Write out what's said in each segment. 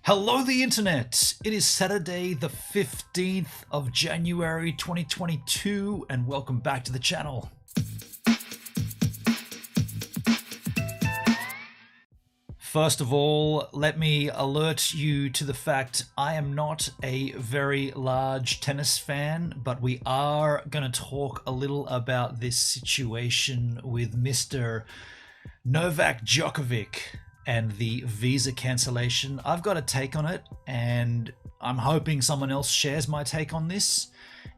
Hello, the internet! It is Saturday, the 15th of January 2022, and welcome back to the channel. First of all, let me alert you to the fact I am not a very large tennis fan, but we are going to talk a little about this situation with Mr. Novak Djokovic and the visa cancellation. I've got a take on it, and I'm hoping someone else shares my take on this,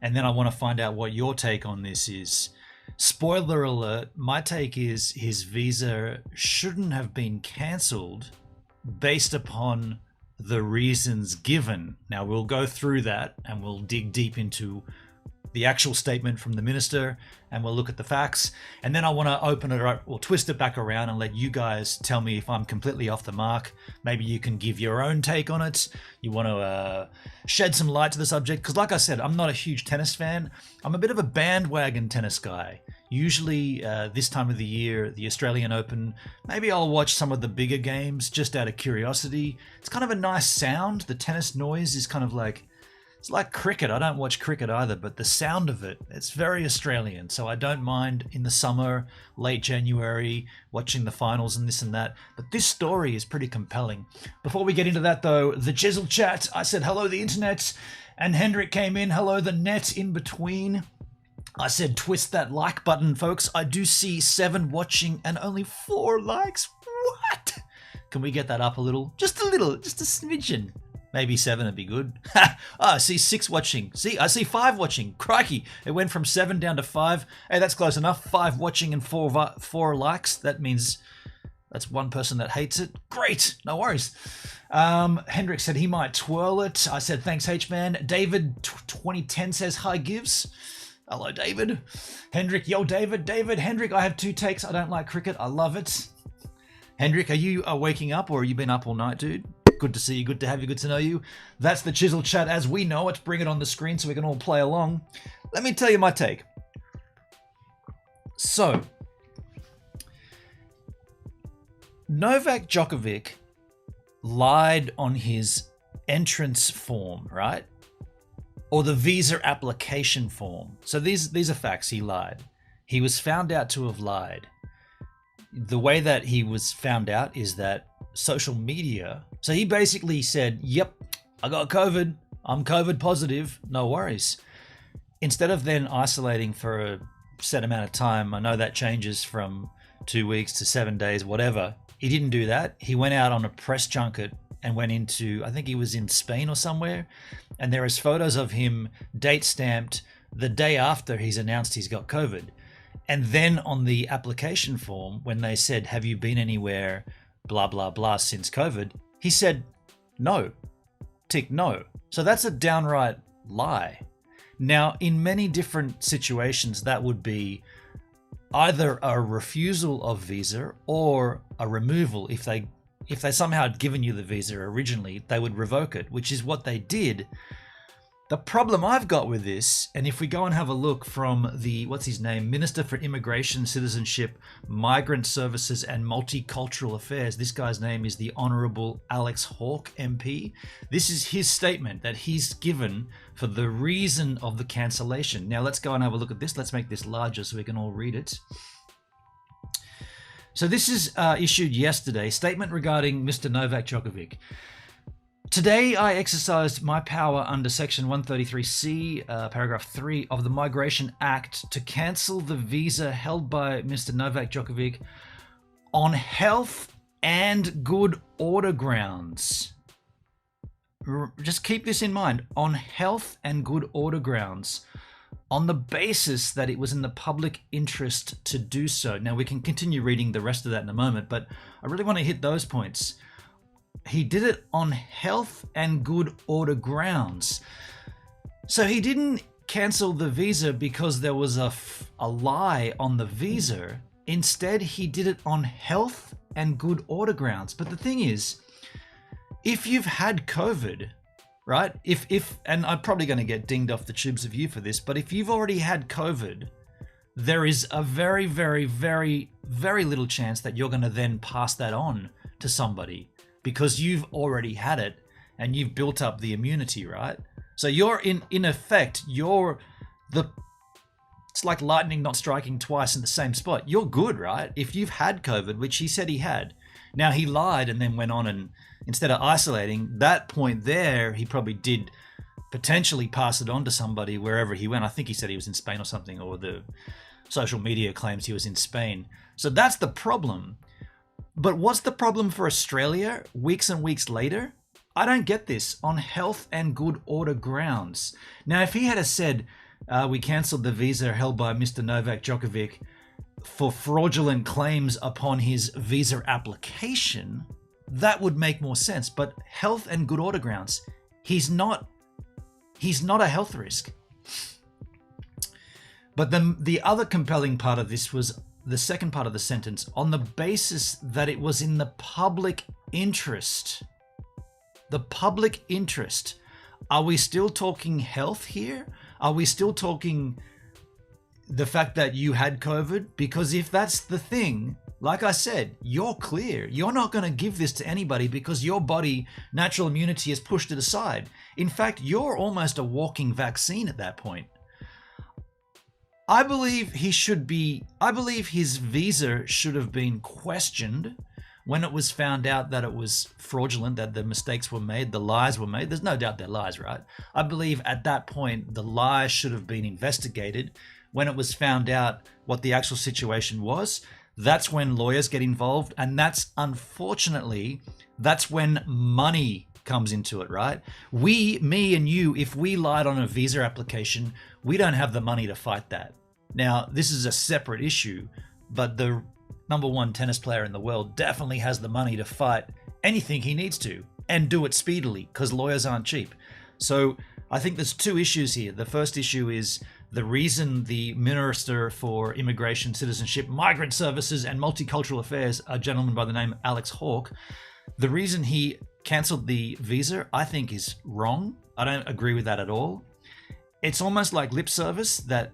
and then I want to find out what your take on this is. Spoiler alert, my take is his visa shouldn't have been cancelled based upon the reasons given. Now, we'll go through that and we'll dig deep into the actual statement from the minister, and we'll look at the facts, and then I want to open it up or twist it back around and let you guys tell me if I'm completely off the mark. Maybe you can give your own take on it. You want to shed some light to the subject, because like I said, I'm not a huge tennis fan. I'm a bit of a bandwagon tennis guy. Usually this time of the year, the Australian Open, maybe I'll watch some of the bigger games just out of curiosity. It's kind of a nice sound. The tennis noise is kind of like, it's like cricket. I don't watch cricket either, but the sound of it, it's very Australian. So I don't mind in the summer, late January, watching the finals and this and that. But this story is pretty compelling. Before we get into that though, the Chisel chat, I said hello the internet, and Hendrick came in, hello the net in between. I said twist that like button, folks. I do see 7 watching and only 4 likes. What? Can we get that up a little? Just a little, just a smidgen. Maybe 7 would be good. I see 6 watching. See, I see 5 watching. Crikey, it went from 7 down to 5. Hey, that's close enough. 5 watching and 4 likes. That means that's one person that hates it. Great, no worries. Hendrick said he might twirl it. I said thanks, H-Man. David 2010 says hi, Gives. Hello, David. Hendrick, yo, David. Hendrick, I have 2 takes. I don't like cricket. I love it. Hendrick, are you waking up, or have you been up all night, dude? Good to see you, good to have you, good to know you. That's the Chisel chat as we know it. Bring it on the screen so we can all play along. Let me tell you my take. So, Novak Djokovic lied on his entrance form, right? Or the visa application form. So these are facts. He lied. He was found out to have lied. The way that he was found out is that social media. So he basically said, yep, I got COVID. I'm COVID positive. No worries. Instead of then isolating for a set amount of time, I know that changes from 2 weeks to 7 days, whatever. He didn't do that. He went out on a press junket and went into, I think he was in Spain or somewhere. And there is photos of him date stamped the day after he's announced he's got COVID. And then on the application form, when they said, have you been anywhere, blah, blah, blah, since COVID, he said, no. Tick no. So that's a downright lie. Now, in many different situations, that would be either a refusal of visa or a removal. If they somehow had given you the visa originally, they would revoke it, which is what they did. The problem I've got with this, and if we go and have a look from the, what's his name, Minister for Immigration, Citizenship, Migrant Services and Multicultural Affairs, this guy's name is the Honourable Alex Hawke MP. This is his statement that he's given for the reason of the cancellation. Now let's go and have a look at this. Let's make this larger so we can all read it. So this is issued yesterday, statement regarding Mr. Novak Djokovic. Today, I exercised my power under Section 133C, Paragraph 3 of the Migration Act to cancel the visa held by Mr. Novak Djokovic on health and good order grounds. Just keep this in mind, on health and good order grounds, on the basis that it was in the public interest to do so. Now, we can continue reading the rest of that in a moment, but I really want to hit those points. He did it on health and good order grounds. So he didn't cancel the visa because there was a lie on the visa. Instead, he did it on health and good order grounds. But the thing is, if you've had COVID, right? And I'm probably going to get dinged off the tubes of you for this, but if you've already had COVID, there is a very, very, very, very little chance that you're going to then pass that on to somebody because you've already had it and you've built up the immunity, right? So you're in effect, it's like lightning not striking twice in the same spot. You're good, right? If you've had COVID, which he said he had. Now, he lied and then went on, and instead of isolating, that point there, he probably did potentially pass it on to somebody wherever he went. I think he said he was in Spain or something, or the social media claims he was in Spain. So that's the problem. But what's the problem for Australia weeks and weeks later? I don't get this. On health and good order grounds. Now, if he had said, we cancelled the visa held by Mr. Novak Djokovic for fraudulent claims upon his visa application, that would make more sense. But health and good order grounds, he's not a health risk. But then the other compelling part of this was the second part of the sentence, on the basis that it was in the public interest. The public interest. Are we still talking health here? Are we still talking the fact that you had COVID? Because if that's the thing, like I said, you're clear. You're not going to give this to anybody because your body, natural immunity, has pushed it aside. In fact, you're almost a walking vaccine at that point. I believe his visa should have been questioned when it was found out that it was fraudulent, that the mistakes were made, the lies were made. There's no doubt they're lies, right? I believe at that point, the lies should have been investigated. When it was found out what the actual situation was, that's when lawyers get involved. And that's, unfortunately, that's when money comes into it, right? Me and you, if we lied on a visa application, we don't have the money to fight that. Now, this is a separate issue, but the number one tennis player in the world definitely has the money to fight anything he needs to and do it speedily because lawyers aren't cheap. So I think there's two issues here. The first issue is the reason the Minister for Immigration, Citizenship, Migrant Services and Multicultural Affairs, a gentleman by the name Alex Hawke, the reason he cancelled the visa, I think is wrong. I don't agree with that at all. It's almost like lip service that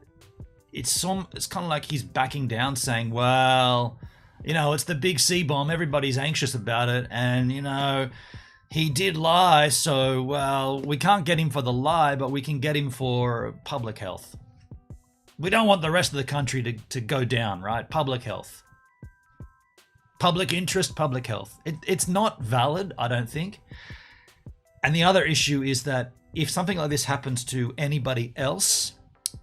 it's kind of like he's backing down saying, well, it's the big C bomb. Everybody's anxious about it. And, he did lie. So, well, we can't get him for the lie, but we can get him for public health. We don't want the rest of the country to go down, right? Public health. Public interest, public health. It's not valid, I don't think. And the other issue is that if something like this happens to anybody else,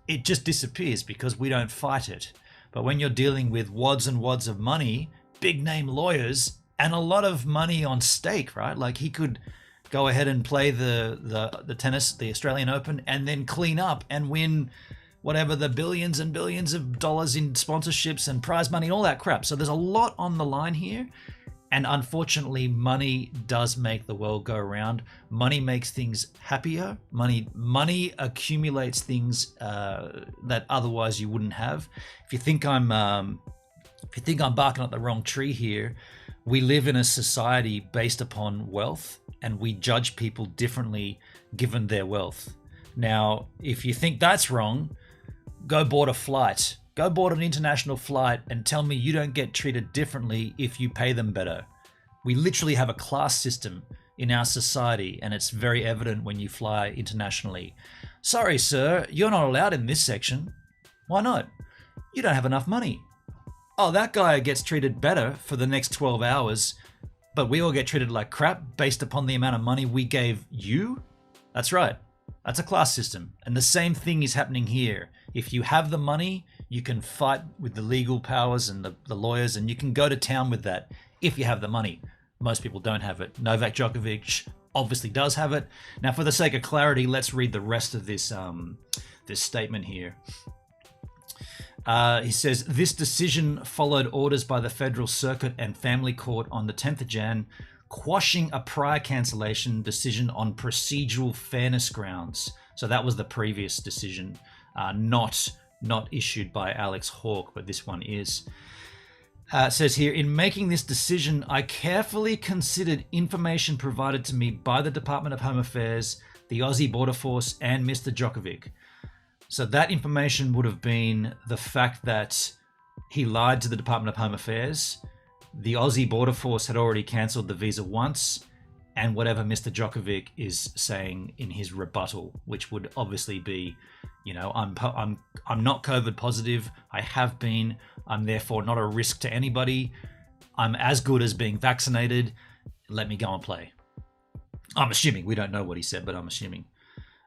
it just disappears because we don't fight it. But when you're dealing with wads and wads of money, big name lawyers, and a lot of money on stake, right? Like he could go ahead and play the tennis, the Australian Open, and then clean up and win whatever the billions and billions of dollars in sponsorships and prize money and all that crap. So there's a lot on the line here. And unfortunately, money does make the world go around. Money makes things happier. Money accumulates things that otherwise you wouldn't have. If you think I'm barking up the wrong tree here, we live in a society based upon wealth, and we judge people differently given their wealth. Now, if you think that's wrong, go board a flight. Go board an international flight and tell me you don't get treated differently if you pay them better. We literally have a class system in our society, and it's very evident when you fly internationally. Sorry, sir, you're not allowed in this section. Why not? You don't have enough money. Oh, that guy gets treated better for the next 12 hours, but we all get treated like crap based upon the amount of money we gave you? That's right. That's a class system. And the same thing is happening here. If you have the money, you can fight with the legal powers and the lawyers, and you can go to town with that if you have the money. Most people don't have it. Novak Djokovic obviously does have it. Now, for the sake of clarity, let's read the rest of this statement here. He says, this decision followed orders by the Federal Circuit and Family Court on the 10th of Jan, quashing a prior cancellation decision on procedural fairness grounds. So that was the previous decision, not issued by Alex Hawke, but this one is. It says here, in making this decision, I carefully considered information provided to me by the Department of Home Affairs, the Aussie Border Force, and Mr. Djokovic. So that information would have been the fact that he lied to the Department of Home Affairs. The Aussie Border Force had already cancelled the visa once, and whatever Mr. Djokovic is saying in his rebuttal, which would obviously be, I'm not COVID positive. I have been. I'm therefore not a risk to anybody. I'm as good as being vaccinated. Let me go and play. I'm assuming. We don't know what he said, but I'm assuming.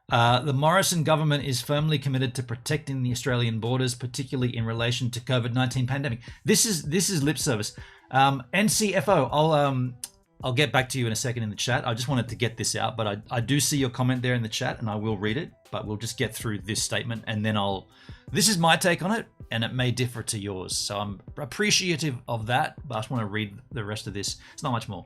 The Morrison government is firmly committed to protecting the Australian borders, particularly in relation to COVID-19 pandemic. This is lip service. NCFO, I'll get back to you in a second in the chat. I just wanted to get this out, but I do see your comment there in the chat, and I will read it. But we'll just get through this statement, and then this is my take on it, and it may differ to yours. So I'm appreciative of that, but I just want to read the rest of this. It's not much more.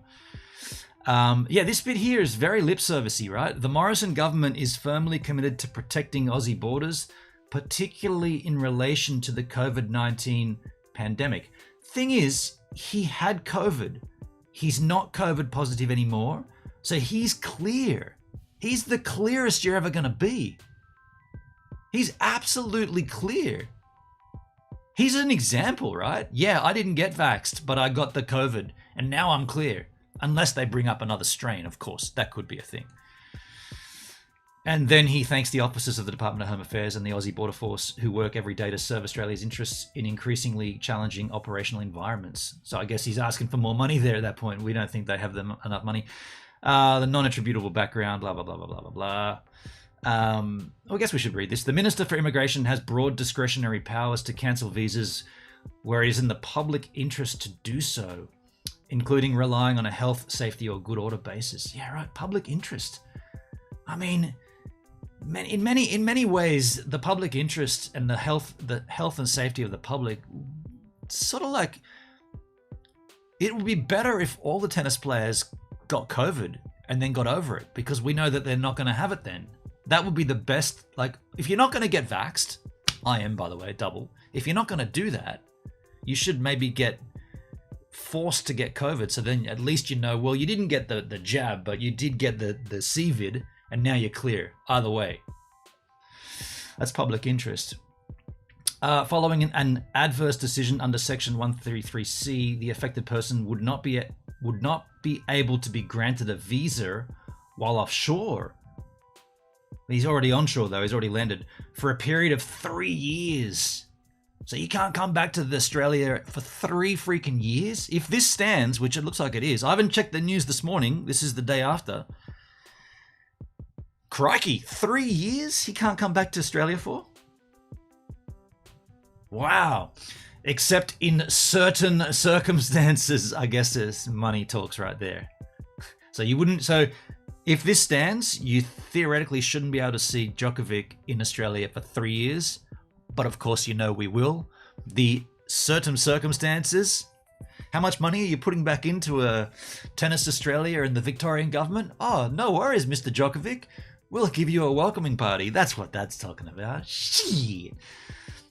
This bit here is very lip servicey, right? The Morrison government is firmly committed to protecting Aussie borders, particularly in relation to the COVID-19 pandemic. Thing is, he had COVID. He's not COVID positive anymore, so he's clear. He's the clearest you're ever going to be. He's absolutely clear. He's an example, right? Yeah, I didn't get vaxxed, but I got the COVID, and now I'm clear. Unless they bring up another strain, of course. That could be a thing. And then he thanks the officers of the Department of Home Affairs and the Aussie Border Force who work every day to serve Australia's interests in increasingly challenging operational environments. So I guess he's asking for more money there at that point. We don't think they have enough money. The non-attributable background, blah, blah, blah, blah, blah, blah, blah. I guess we should read this. The Minister for Immigration has broad discretionary powers to cancel visas where it is in the public interest to do so, including relying on a health, safety, or good order basis. Yeah, right. Public interest. I mean, in many ways, the public interest and the health and safety of the public, sort of like, it would be better if all the tennis players got COVID and then got over it, because we know that they're not going to have it then. That would be the best. Like, if you're not going to get vaxxed, I am, by the way, double. If you're not going to do that, you should maybe get forced to get COVID, so then at least well, you didn't get the jab, but you did get the CVID, and now you're clear. Either way, that's public interest. Following an adverse decision under Section 133C, the affected person would not be able to be granted a visa while offshore. He's already onshore though. He's already landed for a period of 3 years. So you can't come back to Australia for 3 freaking years? If this stands, which it looks like it is. I haven't checked the news this morning. This is the day after. Crikey, 3 years he can't come back to Australia for? Wow. Except in certain circumstances, I guess there's money talks right there. So if this stands, you theoretically shouldn't be able to see Djokovic in Australia for 3 years. But of course, we will. The certain circumstances. How much money are you putting back into Tennis Australia and the Victorian government? Oh, no worries, Mr. Djokovic. We'll give you a welcoming party. That's what that's talking about. Shit.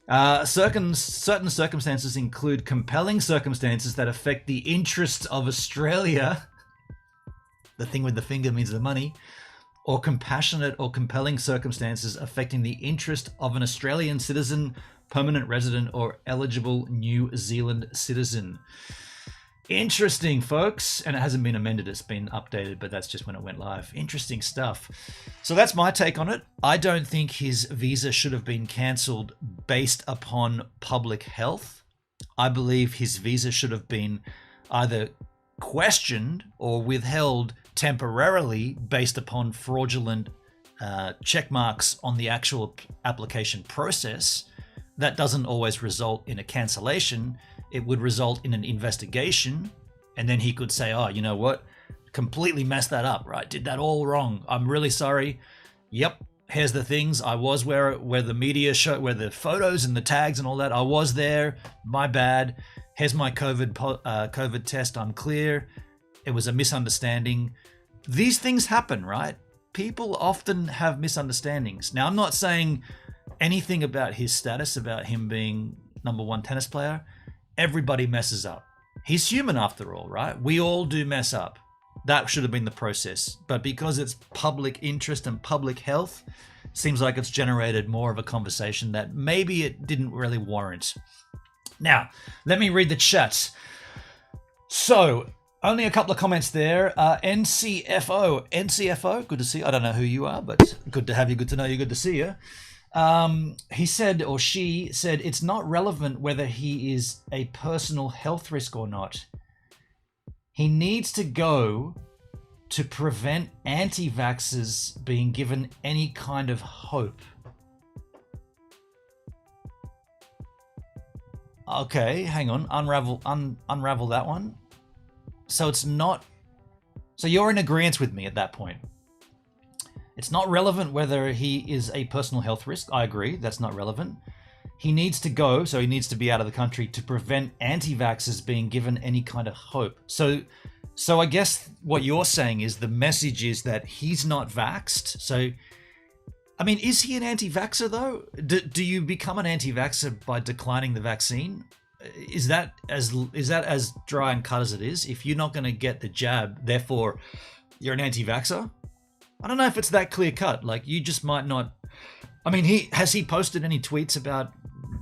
Certain circumstances include compelling circumstances that affect the interests of Australia. The thing with the finger means the money. Or compassionate or compelling circumstances affecting the interest of an Australian citizen, permanent resident, or eligible New Zealand citizen. Interesting, folks. And it hasn't been amended, it's been updated, but that's just when it went live. Interesting stuff. So that's my take on it. I don't think his visa should have been cancelled based upon public health. I believe his visa should have been either questioned or withheld temporarily based upon fraudulent check marks on the actual application process. That doesn't always result in a cancellation. It would result in an investigation, and then he could say, oh, you know what? Completely messed that up, right? Did that all wrong. I'm really sorry. Yep, here's the things. I was where the media show, where the photos and the tags and all that. I was there. My bad. Here's my COVID test. I'm clear. It was a misunderstanding. These things happen, right? People often have misunderstandings. Now, I'm not saying anything about his status, about him being #1 tennis player. Everybody messes up. He's human after all, right? We all do mess up. That should have been the process. But because it's public interest and public health, seems like it's generated more of a conversation that maybe it didn't really warrant. Now, let me read the chat. So, Only a couple of comments there. NCFO, good to see you. I don't know who you are, but good to have you, good to know you, good to see you. He said, or she said, it's not relevant whether he is a personal health risk or not. He needs to go to prevent anti-vaxxers being given any kind of hope. Okay, hang on. Unravel that one. So it's not... So you're in agreement with me at that point. It's not relevant whether he is a personal health risk. I agree, that's not relevant. He needs to go, so he needs to be out of the country to prevent anti-vaxxers being given any kind of hope. So I guess what you're saying is the message is that he's not vaxxed. So, I mean, is he an anti-vaxxer though? Do you become an anti-vaxxer by declining the vaccine? Is that as dry and cut as it is? If you're not going to get the jab, therefore you're an anti-vaxxer? I don't know if it's that clear cut. Like, you just might not. I mean, has he posted any tweets about,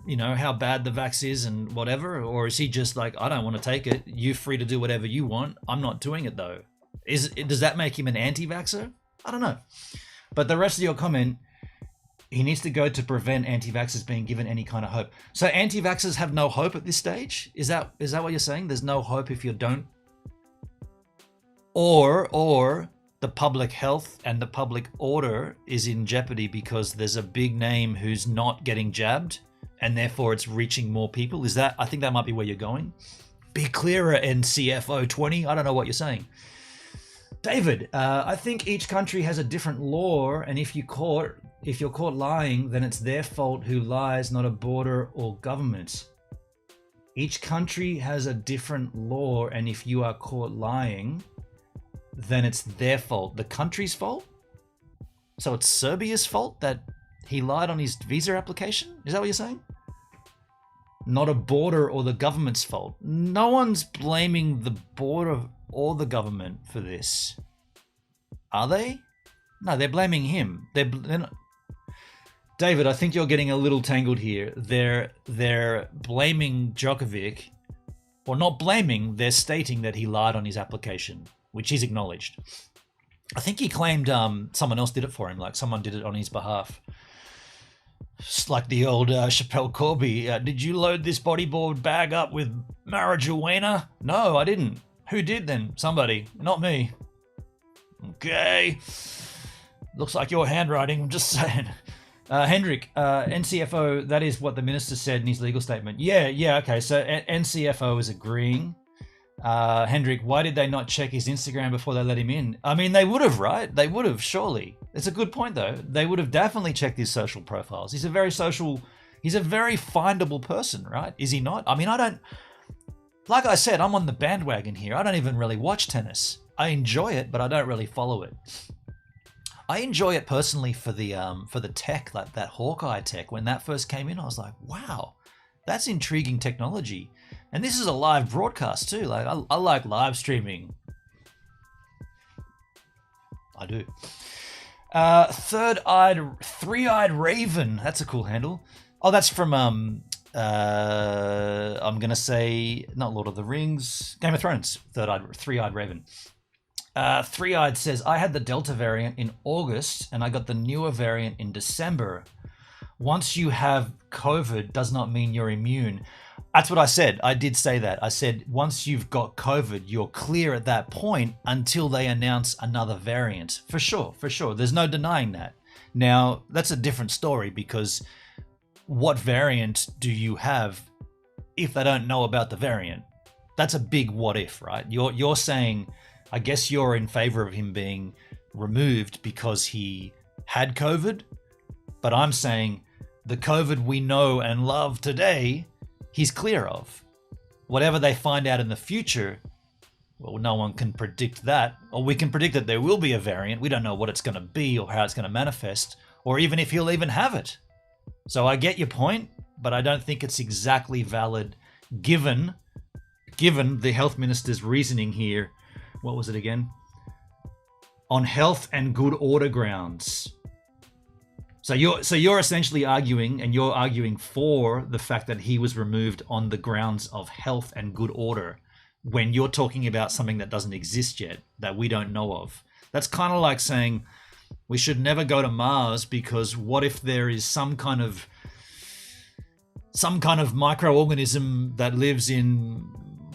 you know, how bad the vax is and whatever, or is he just like, I don't want to take it. You're free to do whatever you want. I'm not doing it though. Does that make him an anti-vaxxer? I don't know. But the rest of your comment, he needs to go to prevent anti-vaxxers being given any kind of hope. So anti-vaxxers have no hope at this stage? Is that what you're saying? There's no hope if you don't? Or the public health and the public order is in jeopardy because there's a big name who's not getting jabbed and therefore it's reaching more people? Is that... I think that might be where you're going. Be clearer, NCFO 20. I don't know what you're saying. David, I think each country has a different law, and if you're caught lying, then it's their fault who lies, not a border or government. Each country has a different law, and if you are caught lying, then it's their fault. The country's fault? So it's Serbia's fault that he lied on his visa application? Is that what you're saying? Not a border or the government's fault. No one's blaming the border or the government for this. Are they? No, they're blaming him. They're not... David, I think you're getting a little tangled here. They're blaming Djokovic, or not blaming, they're stating that he lied on his application, which he's acknowledged. I think he claimed someone else did it for him, like someone did it on his behalf. Just like the old Chappelle Corby. Did you load this bodyboard bag up with marijuana? No, I didn't. Who did then? Somebody. Not me. Okay. Looks like your handwriting, I'm just saying. Hendrick, NCFO, that is what the minister said in his legal statement. Yeah, okay. So NCFO is agreeing. Hendrick, why did they not check his Instagram before they let him in? I mean, they would have, right? They would have, surely. It's a good point, though. They would have definitely checked his social profiles. He's a very findable person, right? Is he not? I mean, like I said, I'm on the bandwagon here. I don't even really watch tennis. I enjoy it, but I don't really follow it. I enjoy it personally for the tech, like that Hawkeye tech. When that first came in, I was like, wow, that's intriguing technology. And this is a live broadcast too. Like I like live streaming. I do. Three-eyed Raven. That's a cool handle. Oh, that's from I'm gonna say not Lord of the Rings, Game of Thrones. Three-eyed Raven. Three-eyed says, I had the Delta variant in August and I got the newer variant in December. Once you have COVID does not mean you're immune. That's what I said. I did say that. I said, once you've got COVID, you're clear at that point until they announce another variant. For sure. There's no denying that. Now, that's a different story because what variant do you have if they don't know about the variant? That's a big what if, right? You're saying, I guess you're in favor of him being removed because he had COVID, but I'm saying the COVID we know and love today, he's clear of. Whatever they find out in the future, well, no one can predict that. Or we can predict that there will be a variant. We don't know what it's going to be or how it's going to manifest, or even if he'll even have it. So I get your point, but I don't think it's exactly valid given the health minister's reasoning here. What was it again? On health and good order grounds. So you're essentially arguing, and you're arguing for the fact that he was removed on the grounds of health and good order, when you're talking about something that doesn't exist yet, that we don't know of. That's kind of like saying we should never go to Mars because what if there is some kind of microorganism that lives in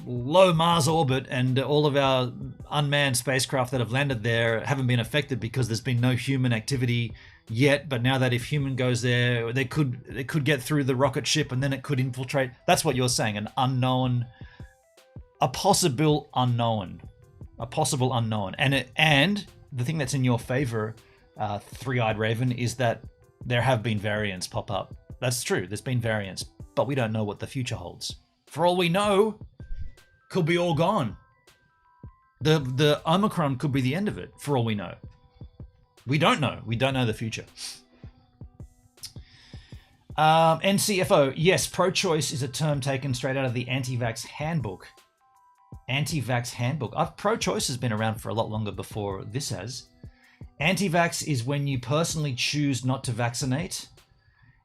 low Mars orbit and all of our unmanned spacecraft that have landed there haven't been affected because there's been no human activity yet, but now that if human goes there, they could get through the rocket ship and then it could infiltrate. That's what you're saying, an unknown, a possible unknown. And the thing that's in your favor, Three-Eyed Raven, is that there have been variants pop up. That's true, there's been variants, but we don't know what the future holds. For all we know, could be all gone. The Omicron could be the end of it, for all we know. We don't know. We don't know the future. NCFO, yes, pro-choice is a term taken straight out of the anti-vax handbook. Anti-vax handbook. Pro-choice has been around for a lot longer before this has. Anti-vax is when you personally choose not to vaccinate.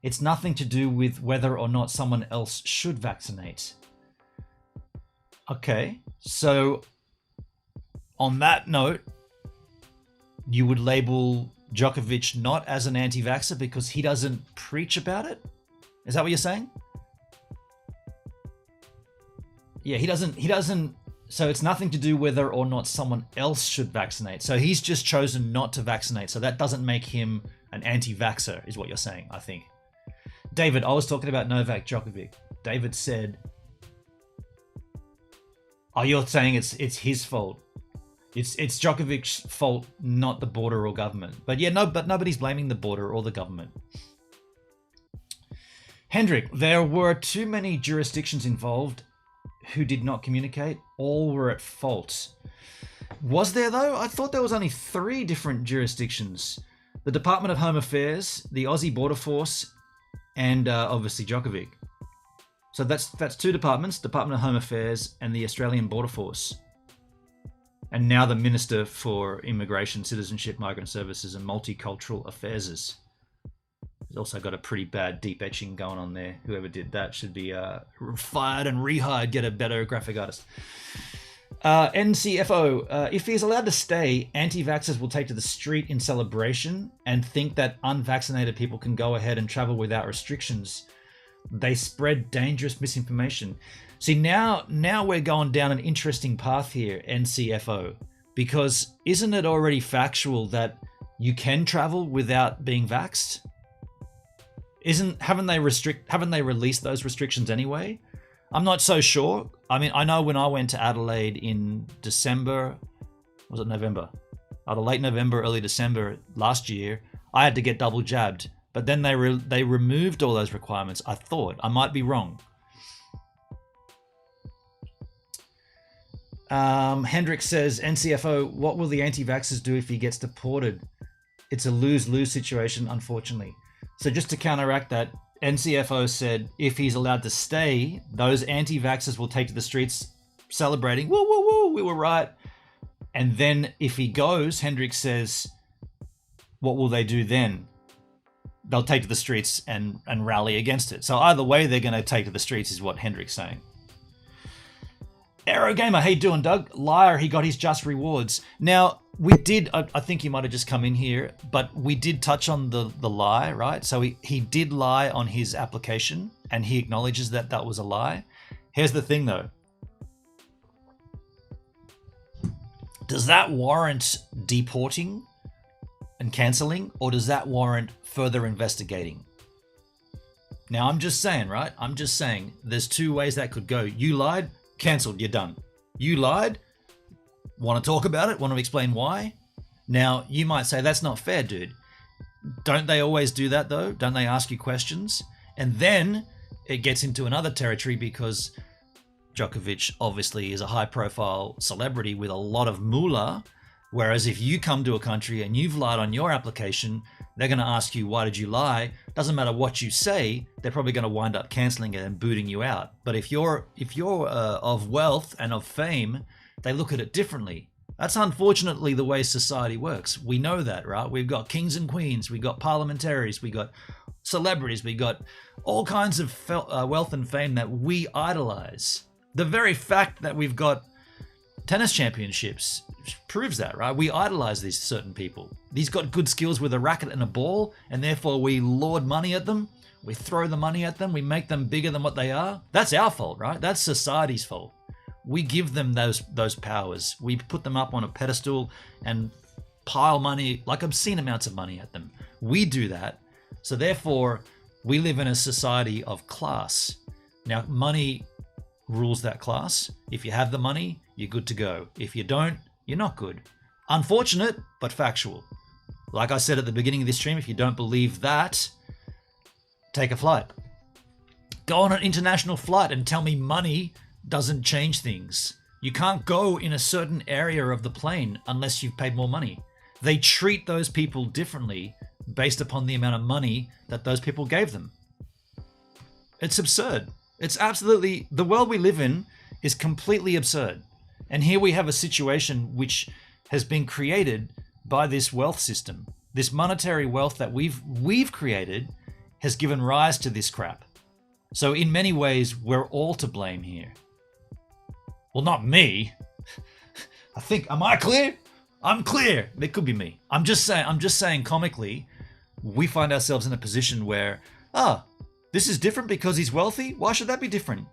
It's nothing to do with whether or not someone else should vaccinate. Okay, so on that note, you would label Djokovic not as an anti-vaxxer because he doesn't preach about it? Is that what you're saying? Yeah, he doesn't. So it's nothing to do whether or not someone else should vaccinate. So he's just chosen not to vaccinate. So that doesn't make him an anti-vaxxer, is what you're saying, I think. David, I was talking about Novak Djokovic. David said, oh, you're saying it's his fault. It's Djokovic's fault, not the border or government. But yeah, but nobody's blaming the border or the government. Hendrick, there were too many jurisdictions involved who did not communicate. All were at fault. Was there though? I thought there was only 3 different jurisdictions. The Department of Home Affairs, the Aussie Border Force, and obviously Djokovic. So that's 2 departments, Department of Home Affairs and the Australian Border Force. And now the Minister for Immigration, Citizenship, Migrant Services and Multicultural Affairs. He's also got a pretty bad deep etching going on there. Whoever did that should be fired and rehired, get a better graphic artist. NCFO, if he's allowed to stay, anti-vaxxers will take to the street in celebration and think that unvaccinated people can go ahead and travel without restrictions. They spread dangerous misinformation. See, now we're going down an interesting path here, NCFO, because isn't it already factual that you can travel without being vaxxed? Haven't they released those restrictions anyway? I'm not so sure. I mean, I know when I went to Adelaide in December, was it November? Either late November, early December last year, I had to get double jabbed. But then they removed all those requirements, I thought. I might be wrong. Hendrick says, NCFO, what will the anti-vaxxers do if he gets deported? It's a lose-lose situation, unfortunately. So just to counteract that, NCFO said if he's allowed to stay, those anti-vaxxers will take to the streets celebrating, woo, woo, woo, we were right. And then if he goes, Hendrick says, what will they do then? They'll take to the streets and rally against it. So either way, they're going to take to the streets is what Hendrick's saying. Aerogamer, how you doing, Doug? Liar, he got his just rewards. Now, we did, I think he might have just come in here, but we did touch on the lie, right? So he did lie on his application, and he acknowledges that that was a lie. Here's the thing, though. Does that warrant deporting and cancelling, or does that warrant further investigating? Now, I'm just saying, right? I'm just saying there's 2 ways that could go. You lied, cancelled, you're done. You lied, want to talk about it, want to explain why? Now, you might say, that's not fair, dude. Don't they always do that, though? Don't they ask you questions? And then it gets into another territory because Djokovic obviously is a high-profile celebrity with a lot of moolah, whereas if you come to a country and you've lied on your application, they're going to ask you, why did you lie? Doesn't matter what you say, they're probably going to wind up cancelling it and booting you out. But if you're of wealth and of fame, they look at it differently. That's unfortunately the way society works. We know that, right? We've got kings and queens, we've got parliamentaries, we've got celebrities, we've got all kinds of wealth and fame that we idolize. The very fact that we've got tennis championships proves that, right? We idolize these certain people. These got good skills with a racket and a ball, and therefore we lord money at them. We throw the money at them. We make them bigger than what they are. That's our fault, right? That's society's fault. We give them those powers. We put them up on a pedestal and pile money, like obscene amounts of money at them. We do that. So therefore, we live in a society of class. Now, money rules that class. If you have the money, you're good to go. If you don't, you're not good. Unfortunate, but factual. Like I said at the beginning of this stream, if you don't believe that, take a flight. Go on an international flight and tell me money doesn't change things. You can't go in a certain area of the plane unless you've paid more money. They treat those people differently based upon the amount of money that those people gave them. It's absurd. It's absolutely, the world we live in is completely absurd. And here we have a situation which has been created by this wealth system. This monetary wealth that we've created has given rise to this crap. So in many ways, we're all to blame here. Well, not me. I think, am I clear? I'm clear. It could be me. I'm just saying comically, we find ourselves in a position where, this is different because he's wealthy? Why should that be different?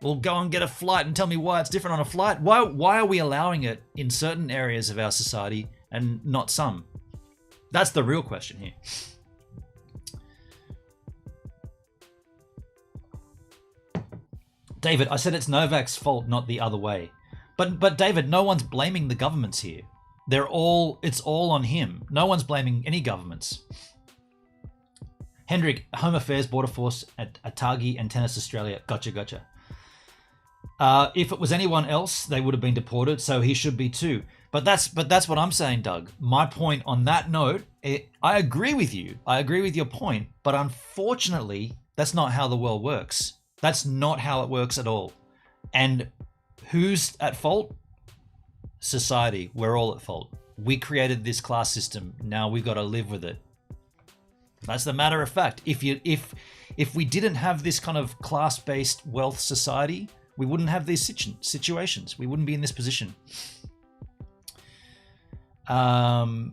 Well, go and get a flight and tell me why it's different on a flight. Why are we allowing it in certain areas of our society and not some? That's the real question here. David, I said it's Novak's fault, not the other way. But David, no one's blaming the governments here. It's all on him. No one's blaming any governments. Hendrick, Home Affairs, Border Force at Atagi and Tennis Australia. Gotcha. If it was anyone else, they would have been deported, so he should be too. But that's what I'm saying, Doug. My point on that note, I agree with you. I agree with your point, but unfortunately, that's not how the world works. That's not how it works at all. And who's at fault? Society. We're all at fault. We created this class system. Now we've got to live with it. That's the matter of fact. If we didn't have this kind of class-based wealth society, we wouldn't have these situations. We wouldn't be in this position. Yeah.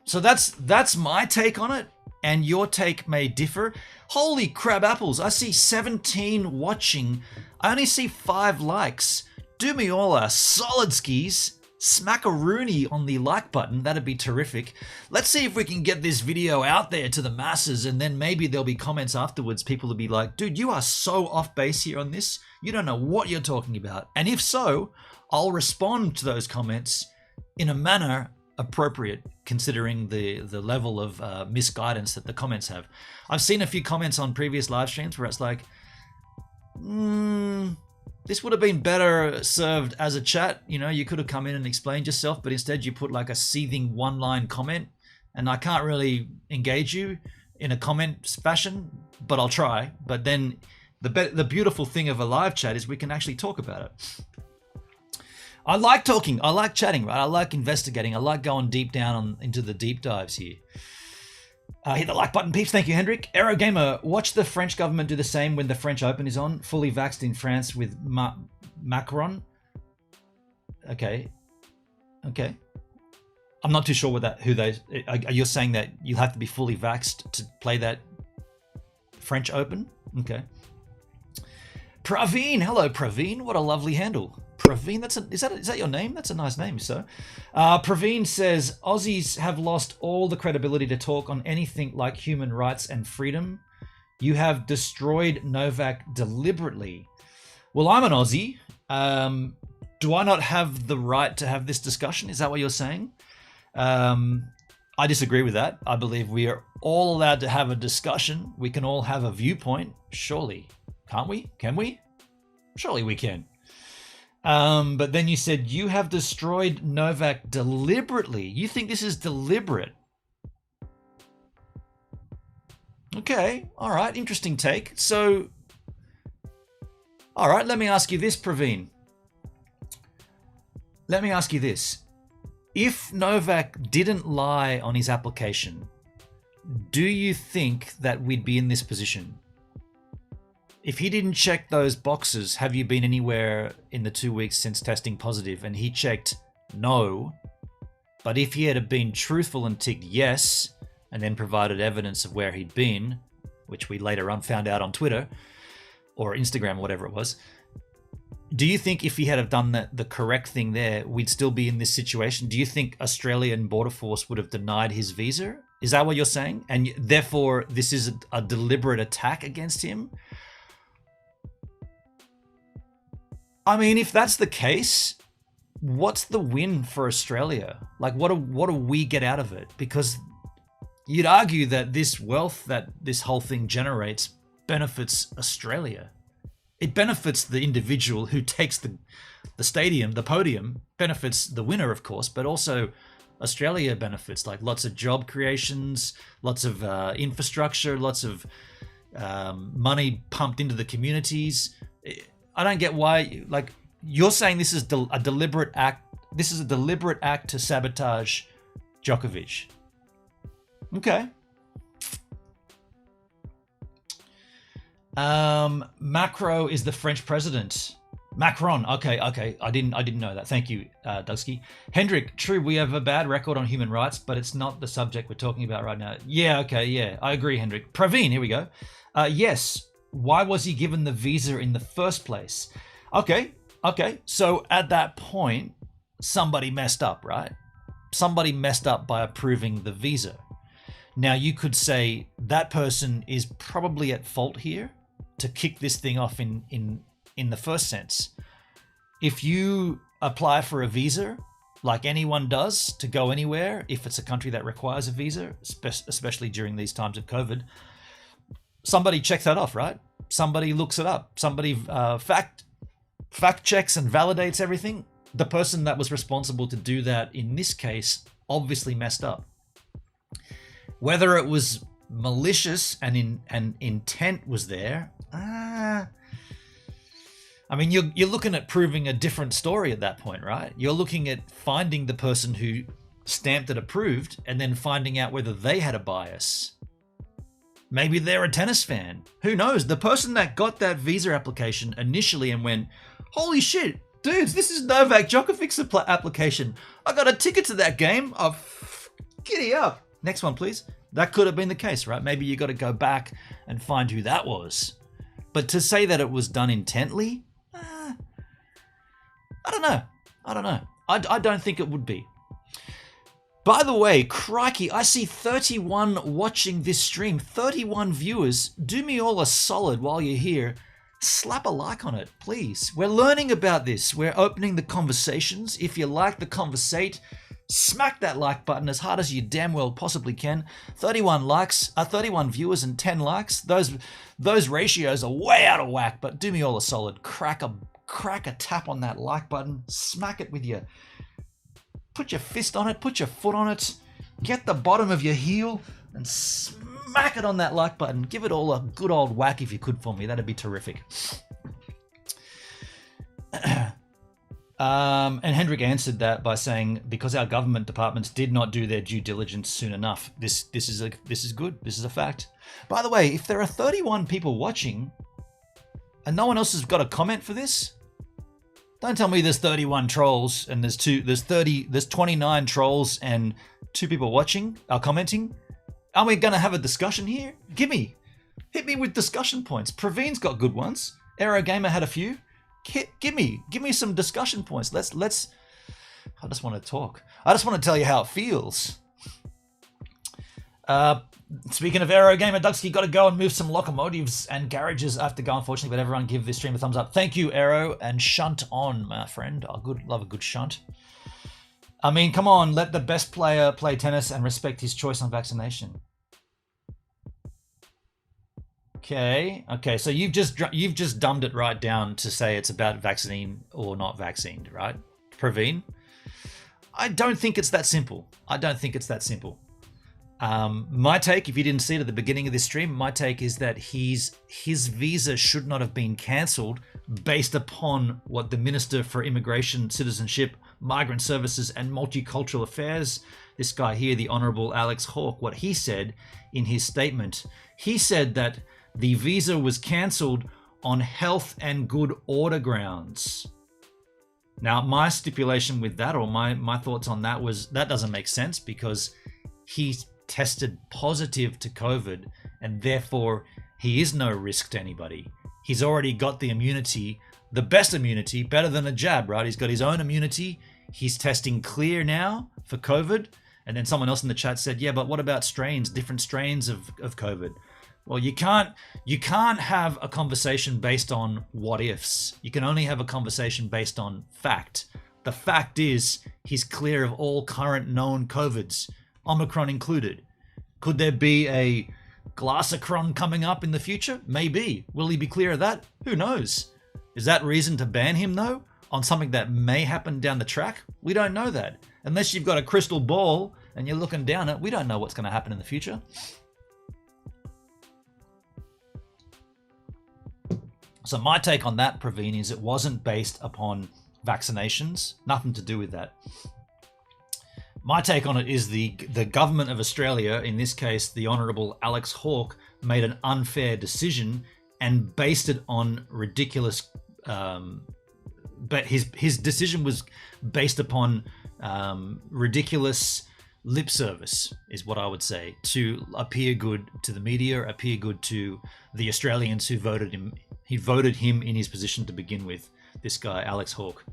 So that's my take on it, and your take may differ. Holy crab apples! I see 17 watching. I only see 5 likes. Do me all a solid skis. Smack a Rooney on the like button. That'd be terrific. Let's see if we can get this video out there to the masses, and then maybe there'll be comments afterwards. People will be like, dude, you are so off base here on this. You don't know what you're talking about. And if so, I'll respond to those comments in a manner appropriate, considering the level of misguidance that the comments have. I've seen a few comments on previous live streams where it's like, this would have been better served as a chat. You know, you could have come in and explained yourself, but instead you put like a seething one-line comment, and I can't really engage you in a comment fashion, but I'll try. But then the beautiful thing of a live chat is we can actually talk about it. I like talking. I like chatting, right? I like investigating. I like going deep down into the deep dives here. Hit the like button, peeps. Thank you, Hendrick. Aerogamer, watch the French government do the same when the French Open is on. Fully vaxxed in France with Macron. Okay. I'm not too sure what are you saying that you have to be fully vaxxed to play that French Open? Okay. Praveen, hello Praveen. What a lovely handle. Praveen, is that your name? That's a nice name, sir. Praveen says, Aussies have lost all the credibility to talk on anything like human rights and freedom. You have destroyed Novak deliberately. Well, I'm an Aussie. Do I not have the right to have this discussion? Is that what you're saying? I disagree with that. I believe we are all allowed to have a discussion. We can all have a viewpoint, surely. Can't we? Can we? Surely we can. But then you said you have destroyed Novak deliberately. You think this is deliberate? Okay, all right, interesting take. So, all right, let me ask you this, Praveen. Let me ask you this. If Novak didn't lie on his application, do you think that we'd be in this position? if he didn't check those boxes, have you been anywhere in the 2 weeks since testing positive? And he checked no. But if he had been truthful and ticked yes, and then provided evidence of where he'd been, which we later on found out on Twitter or Instagram or whatever it was, do you think if he had have done the correct thing there, we'd still be in this situation? Do you think Australian Border Force would have denied his visa? Is that what you're saying? And therefore, this is a deliberate attack against him? I mean, if that's the case, what's the win for Australia? Like, what do we get out of it? Because you'd argue that this wealth that this whole thing generates benefits Australia. It benefits the individual who takes the stadium, the podium, benefits the winner, of course, but also Australia benefits, like lots of job creations, lots of infrastructure, lots of money pumped into the communities. I don't get why, like, you're saying this is a deliberate act. This is a deliberate act to sabotage Djokovic. Okay. Macron is the French president. Macron. Okay. I didn't know that. Thank you, Dusky. Hendrick. True, we have a bad record on human rights, but it's not the subject we're talking about right now. Yeah. Okay. Yeah, I agree, Hendrick. Praveen. Here we go. Yes. Why was he given the visa in the first place? Okay. So at that point, somebody messed up, right? Somebody messed up by approving the visa. Now you could say that person is probably at fault here to kick this thing off in the first sense. If you apply for a visa, like anyone does, to go anywhere, if it's a country that requires a visa, especially during these times of COVID, somebody checks that off, right? Somebody looks it up. Somebody fact checks and validates everything. The person that was responsible to do that in this case obviously messed up. Whether it was malicious and intent was there, I mean, you're looking at proving a different story at that point, right? You're looking at finding the person who stamped it approved and then finding out whether they had a bias. Maybe they're a tennis fan. Who knows? The person that got that visa application initially and went, holy shit, dudes, this is Novak Djokovic's application. I got a ticket to that game. Oh, giddy up. Next one, please. That could have been the case, right? Maybe you got to go back and find who that was. But to say that it was done intently, I don't know. I don't think it would be. By the way, crikey, I see 31 watching this stream, 31 viewers. Do me all a solid while you're here. Slap a like on it, please. We're learning about this. We're opening the conversations. If you like the conversate, smack that like button as hard as you damn well possibly can. 31 likes, 31 viewers and 10 likes. Those ratios are way out of whack, but do me all a solid. Crack a tap on that like button. Smack it with your... Put your fist on it, put your foot on it, get the bottom of your heel and smack it on that like button. Give it all a good old whack if you could for me. That'd be terrific. And Hendrick answered that by saying, because our government departments did not do their due diligence soon enough. This is good. This is a fact. By the way, if there are 31 people watching and no one else has got a comment for this, don't tell me there's 31 trolls and there's 29 trolls and 2 people watching, commenting. Are we going to have a discussion here? Hit me with discussion points. Praveen's got good ones. Aerogamer had a few. Give me some discussion points. Let's. I just want to talk. I just want to tell you how it feels. Speaking of Aerogamer, Duxky, got to go and move some locomotives and garages. I have to go, unfortunately, but everyone give this stream a thumbs up. Thank you, Aero, and shunt on, my friend. I love a good shunt. I mean, come on, let the best player play tennis and respect his choice on vaccination. Okay, so you've just dumbed it right down to say it's about vaccine or not vaccinated, right, Praveen? I don't think it's that simple. My take, if you didn't see it at the beginning of this stream, my take is that his visa should not have been cancelled based upon what the Minister for Immigration, Citizenship, Migrant Services and Multicultural Affairs, this guy here, the Honourable Alex Hawke, what he said in his statement. He said that the visa was cancelled on health and good order grounds. Now, my stipulation with that, or my thoughts on that, was that doesn't make sense because he tested positive to COVID and therefore he is no risk to anybody. He's already got the immunity, the best immunity, better than a jab, right? He's got his own immunity. He's testing clear now for COVID. And then someone else in the chat said, yeah, but what about strains, different strains of COVID? Well, you can't have a conversation based on what ifs. You can only have a conversation based on fact. The fact is he's clear of all current known COVIDs, Omicron included. Could there be a Glassicron coming up in the future? Maybe. Will he be clear of that? Who knows? Is that reason to ban him though? On something that may happen down the track? We don't know that. Unless you've got a crystal ball and you're looking down it, we don't know what's going to happen in the future. So my take on that, Praveen, is it wasn't based upon vaccinations. Nothing to do with that. My take on it is the government of Australia, in this case, the Honourable Alex Hawke, made an unfair decision and based it on ridiculous. But his decision was based upon ridiculous lip service, is what I would say, to appear good to the media, appear good to the Australians who voted him. He voted him in his position to begin with, this guy, Alex Hawke.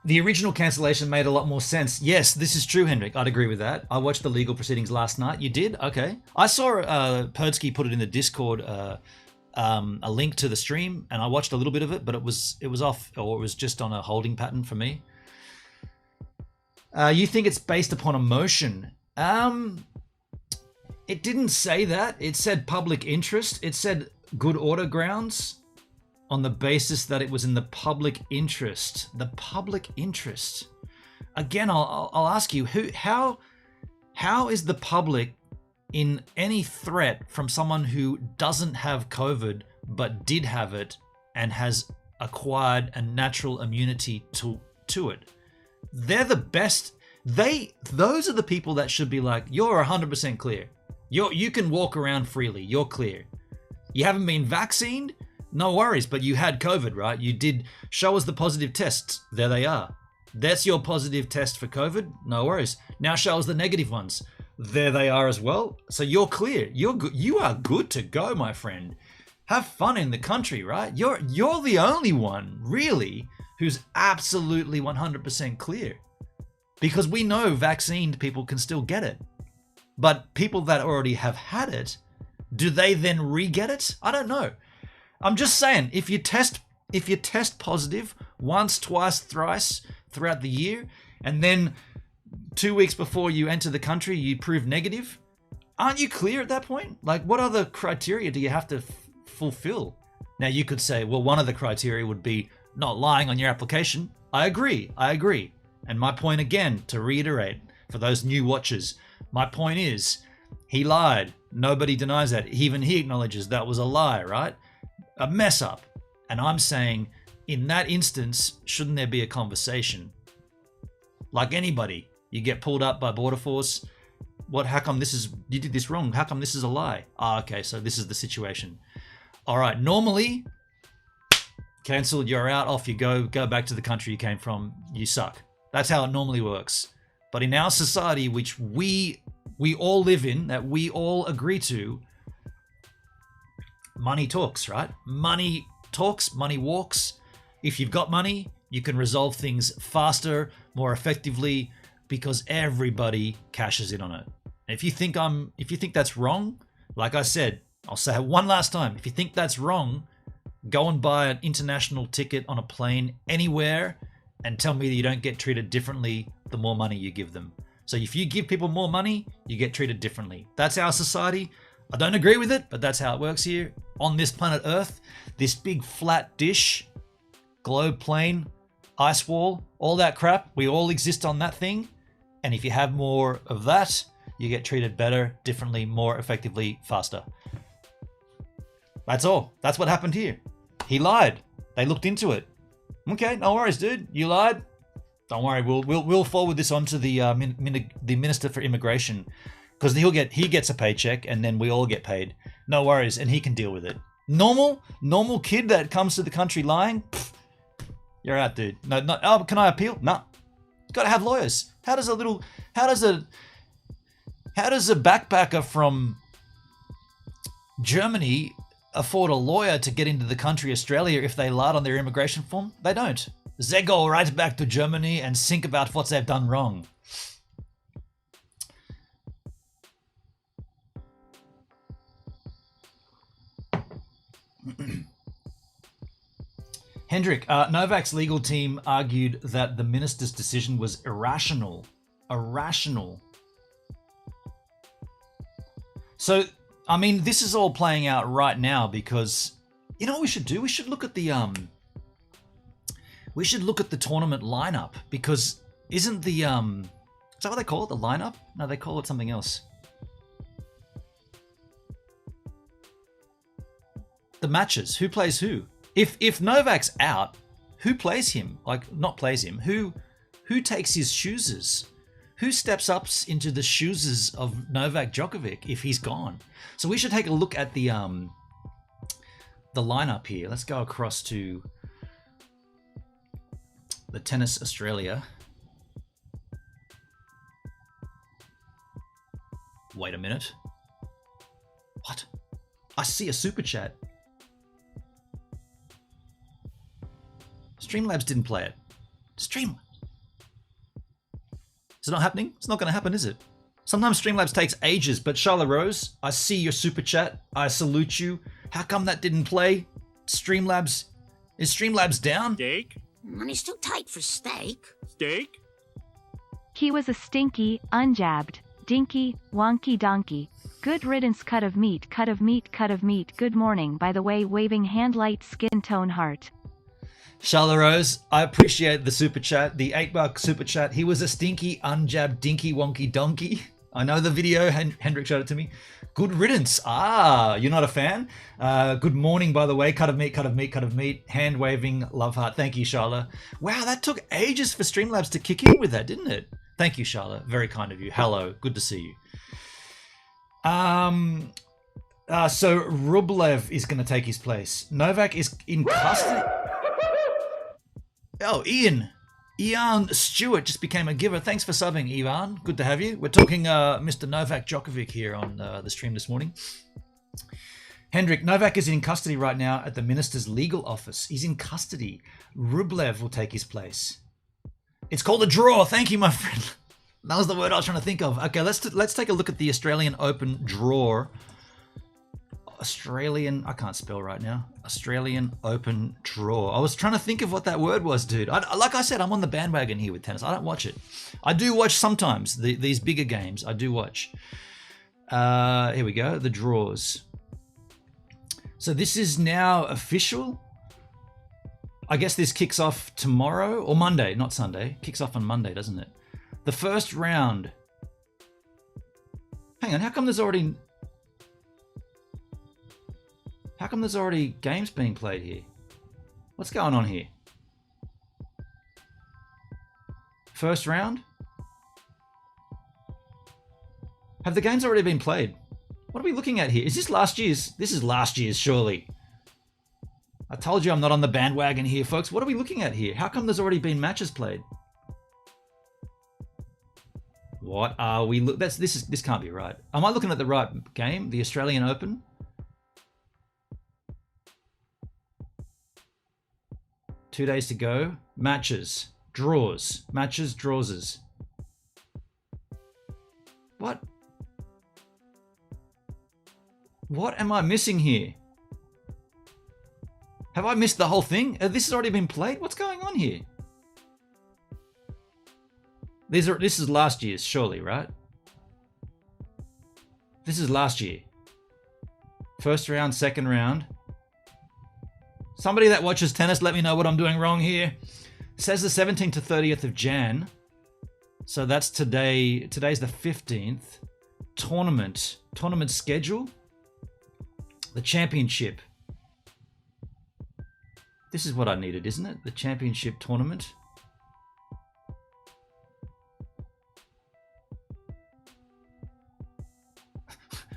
The original cancellation made a lot more sense. Yes, this is true, Hendrick. I'd agree with that. I watched the legal proceedings last night. You did? Okay. I saw Perdsky put it in the Discord, a link to the stream, and I watched a little bit of it, but it was off, or it was just on a holding pattern for me. You think it's based upon emotion? It didn't say that. It said public interest. It said good order grounds on the basis that it was in the public interest. The public interest. Again, I'll ask you, how is the public in any threat from someone who doesn't have COVID but did have it and has acquired a natural immunity to it? They're the best. Those are the people that should be like, you're 100% clear. You can walk around freely. You're clear. You haven't been vaccinated? No worries, but you had COVID, right? You did show us the positive tests. There they are. That's your positive test for COVID. No worries. Now show us the negative ones. There they are as well. So you're clear. You are good to go, my friend. Have fun in the country, right? You're the only one, really, who's absolutely 100% clear. Because we know vaccinated people can still get it. But people that already have had it, do they then re-get it? I don't know. I'm just saying, if you test positive once, twice, thrice throughout the year, and then 2 weeks before you enter the country, you prove negative, aren't you clear at that point? Like, what other criteria do you have to fulfill? Now, you could say, well, one of the criteria would be not lying on your application. I agree. And my point again, to reiterate, for those new watchers, my point is, he lied. Nobody denies that. Even he acknowledges that was a lie, right? A mess up. And I'm saying, in that instance, shouldn't there be a conversation? Like anybody, you get pulled up by Border Force. How come you did this wrong? How come this is a lie? Okay, so this is the situation. All right, normally, cancelled, you're out, off you go back to the country you came from, you suck. That's how it normally works. But in our society, which we all live in, that we all agree to, money talks, right? Money talks, money walks. If you've got money, you can resolve things faster, more effectively, because everybody cashes in on it. And if you think that's wrong, like I said, I'll say it one last time. If you think that's wrong, go and buy an international ticket on a plane anywhere and tell me that you don't get treated differently the more money you give them. So if you give people more money, you get treated differently. That's our society. I don't agree with it, but that's how it works here. On this planet Earth, this big flat dish, globe plane, ice wall, all that crap, we all exist on that thing. And if you have more of that, you get treated better, differently, more effectively, faster. That's all. That's what happened here. He lied. They looked into it. Okay, no worries, dude. You lied. Don't worry. We'll forward this on to the Minister for Immigration, because he gets a paycheck and then we all get paid. No worries, and he can deal with it. Normal kid that comes to the country lying, pff, you're out, dude. No, oh, can I appeal? No. Got to have lawyers. How does a backpacker from Germany afford a lawyer to get into the country Australia if they lied on their immigration form? They don't. They go right back to Germany and think about what they've done wrong. Hendrick, Novak's legal team argued that the minister's decision was irrational. Irrational. So, I mean, this is all playing out right now because, you know what we should do? We should look at the tournament lineup, because isn't the is that what they call it? The lineup? No, they call it something else. The matches. Who plays who? If Novak's out, who plays him? Like, not plays him. Who takes his shoeses? Who steps up into the shoeses of Novak Djokovic if he's gone? So we should take a look at the lineup here. Let's go across to the Tennis Australia. Wait a minute. What? I see a super chat. Streamlabs didn't play it. Streamlabs. Is it not happening? It's not going to happen, is it? Sometimes Streamlabs takes ages, but Charlotte Rose, I see your super chat. I salute you. How come that didn't play? Streamlabs. Is Streamlabs down? Steak? Money's too tight for steak. Steak? He was a stinky, unjabbed, dinky, wonky donkey. Good riddance, cut of meat, cut of meat, cut of meat. Good morning, by the way, waving hand, light skin tone heart. Charlotte Rose, I appreciate the super chat, the $8 super chat. He was a stinky, unjabbed, dinky, wonky donkey. I know the video. Hendrick showed it to me. Good riddance. Ah, you're not a fan? Good morning, by the way. Cut of meat, cut of meat, cut of meat. Hand waving, love heart. Thank you, Charlotte. Wow, that took ages for Streamlabs to kick in with that, didn't it? Thank you, Charlotte. Very kind of you. Hello. Good to see you. So Rublev is going to take his place. Novak is in custody. Oh, Ian Stewart just became a giver. Thanks for subbing, Ivan. Good to have you. We're talking Mr. Novak Djokovic here on the stream this morning. Hendrick, Novak is in custody right now at the minister's legal office. He's in custody. Rublev will take his place. It's called a draw. Thank you, my friend. That was the word I was trying to think of. Okay, let's take a look at the Australian Open draw. I can't spell right now. Australian Open draw. I was trying to think of what that word was, dude. Like I said, I'm on the bandwagon here with tennis. I don't watch it. I do watch sometimes these bigger games. I do watch. Here we go. The draws. So this is now official. I guess this kicks off tomorrow or Monday, not Sunday. Kicks off on Monday, doesn't it? The first round. Hang on, how come there's already games being played here? What's going on here? First round? Have the games already been played? What are we looking at here? Is this last year's? This is last year's, surely. I told you I'm not on the bandwagon here, folks. What are we looking at here? How come there's already been matches played? What are we this can't be right. Am I looking at the right game? The Australian Open? Two days to go. Matches. Draws. Matches. Drawses. What? What am I missing here? Have I missed the whole thing? This has already been played? What's going on here? This is last year's, surely, right? This is last year. First round, second round. Somebody that watches tennis, let me know what I'm doing wrong here. It says the 17th to 30th of Jan. So that's today. Today's the 15th. Tournament schedule. The championship. This is what I needed, isn't it? The championship tournament.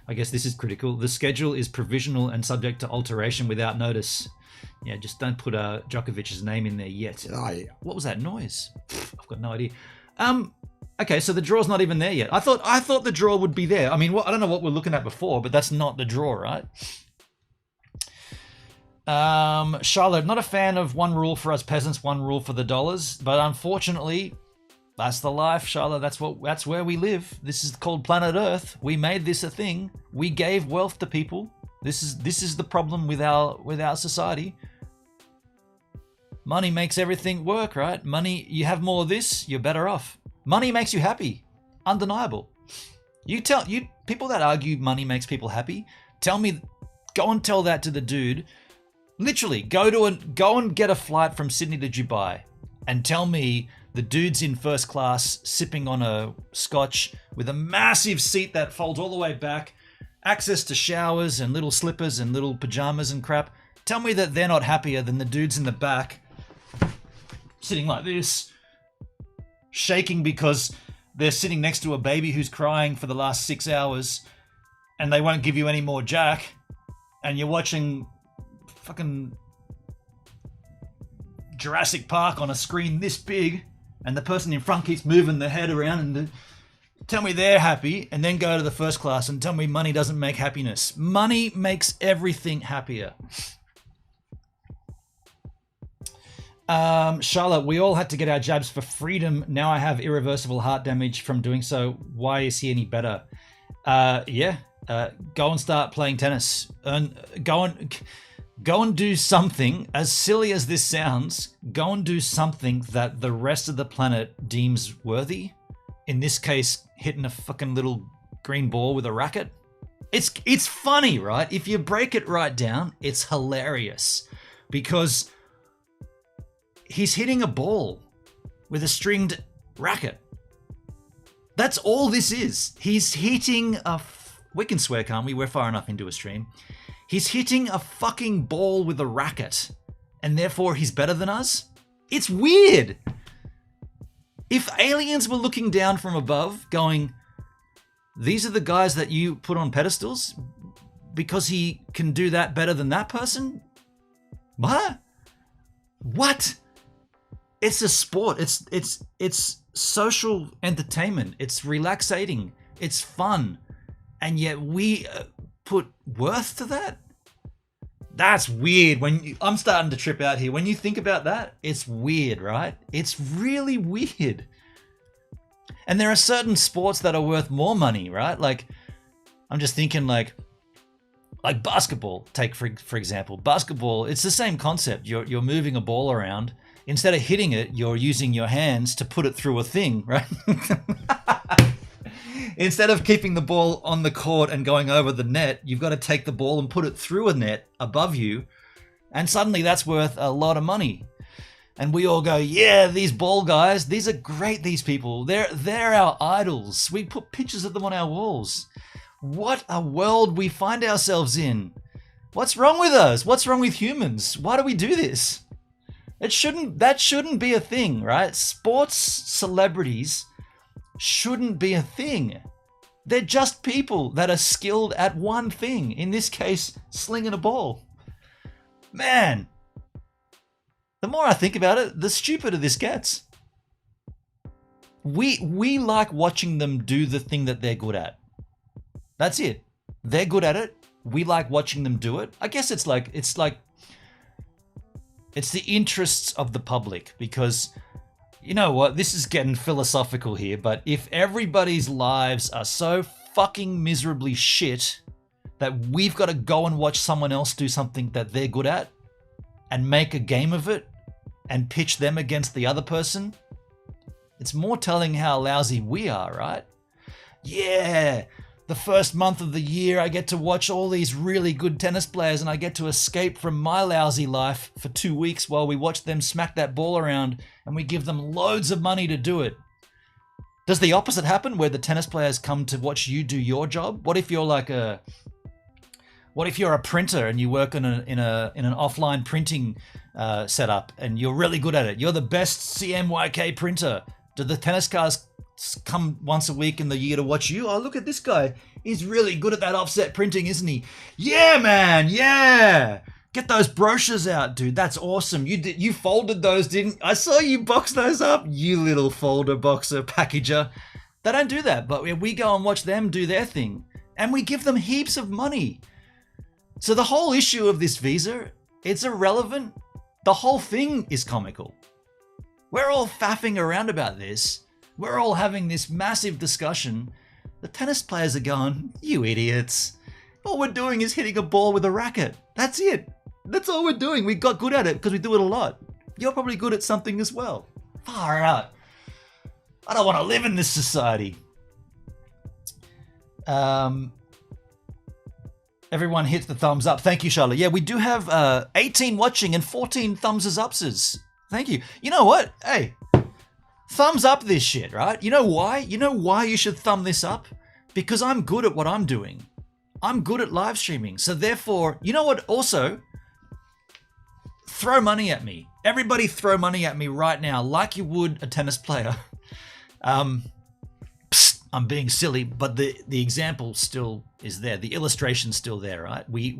I guess this is critical. The schedule is provisional and subject to alteration without notice. Yeah, just don't put Djokovic's name in there yet. Oh, yeah. What was that noise? I've got no idea. Okay, so the draw's not even there yet. I thought the draw would be there. I mean, I don't know what we're looking at before, but that's not the draw, right? Charlotte, not a fan of one rule for us peasants, one rule for the dollars, but unfortunately, that's the life, Charlotte. That's where we live. This is called planet Earth. We made this a thing. We gave wealth to people. This is the problem with our society. Money makes everything work, right? Money, you have more of this, you're better off. Money makes you happy. Undeniable. You people that argue money makes people happy, go and tell that to the dude. Literally, go and get a flight from Sydney to Dubai and tell me the dude's in first class sipping on a scotch with a massive seat that folds all the way back, access to showers and little slippers and little pajamas and crap. Tell me that they're not happier than the dudes in the back sitting like this, shaking because they're sitting next to a baby who's crying for the last 6 hours and they won't give you any more Jack, and you're watching fucking Jurassic Park on a screen this big, and the person in front keeps moving their head around, and tell me they're happy, and then go to the first class and tell me money doesn't make happiness. Money makes everything happier. Charlotte, we all had to get our jabs for freedom. Now I have irreversible heart damage from doing so. Why is he any better? Go and start playing tennis. Go and do something, as silly as this sounds, go and do something that the rest of the planet deems worthy. In this case, hitting a fucking little green ball with a racket. It's funny, right? If you break it right down, it's hilarious. Because he's hitting a ball with a stringed racket. That's all this is. He's hitting we can swear, can't we? We're far enough into a stream. He's hitting a fucking ball with a racket, and therefore he's better than us? It's weird. If aliens were looking down from above, going, these are the guys that you put on pedestals because he can do that better than that person? What? It's a sport. It's social entertainment. It's relaxating. It's fun. And yet we put worth to that? That's weird. I'm starting to trip out here. When you think about that, it's weird, right? It's really weird. And there are certain sports that are worth more money, right? Like, I'm just thinking like basketball. Take for example, basketball. It's the same concept. You're moving a ball around. Instead of hitting it, you're using your hands to put it through a thing, right? Instead of keeping the ball on the court and going over the net, you've got to take the ball and put it through a net above you. And suddenly that's worth a lot of money. And we all go, yeah, these ball guys, these are great, these people. They're our idols. We put pictures of them on our walls. What a world we find ourselves in. What's wrong with us? What's wrong with humans? Why do we do this? That shouldn't be a thing, right? Sports celebrities shouldn't be a thing. They're just people that are skilled at one thing. In this case, slinging a ball. Man, the more I think about it, the stupider this gets. We like watching them do the thing that they're good at. That's it. They're good at it. We like watching them do it. I guess it's the interests of the public, because you know what? This is getting philosophical here, but if everybody's lives are so fucking miserably shit that we've got to go and watch someone else do something that they're good at and make a game of it and pitch them against the other person, it's more telling how lousy we are, right? Yeah, the first month of the year I get to watch all these really good tennis players and I get to escape from my lousy life for 2 weeks while we watch them smack that ball around and we give them loads of money to do it. Does the opposite happen where the tennis players come to watch you do your job? What if you're a printer and you work in an offline printing setup and you're really good at it? You're the best CMYK printer. Do the tennis come once a week in the year to watch you. Oh, look at this guy. He's really good at that offset printing, isn't he? Yeah, man. Yeah. Get those brochures out, dude. That's awesome. You folded those, didn't? I saw you box those up, you little folder boxer packager. They don't do that, but we go and watch them do their thing, and we give them heaps of money. So the whole issue of this visa, it's irrelevant. The whole thing is comical. We're all faffing around about this. We're all having this massive discussion. The tennis players are going, you idiots. All we're doing is hitting a ball with a racket. That's it. That's all we're doing. We got good at it because we do it a lot. You're probably good at something as well. Far out. I don't want to live in this society. Everyone hits the thumbs up. Thank you, Charlotte. Yeah, we do have 18 watching and 14 thumbs upses. Thank you. You know what? Hey, thumbs up this shit, right? You know why? You know why you should thumb this up? Because I'm good at what I'm doing. I'm good at live streaming. So therefore, you know what? Also, throw money at me. Everybody throw money at me right now like you would a tennis player. I'm being silly, but the example still is there. The illustration's still there, right? We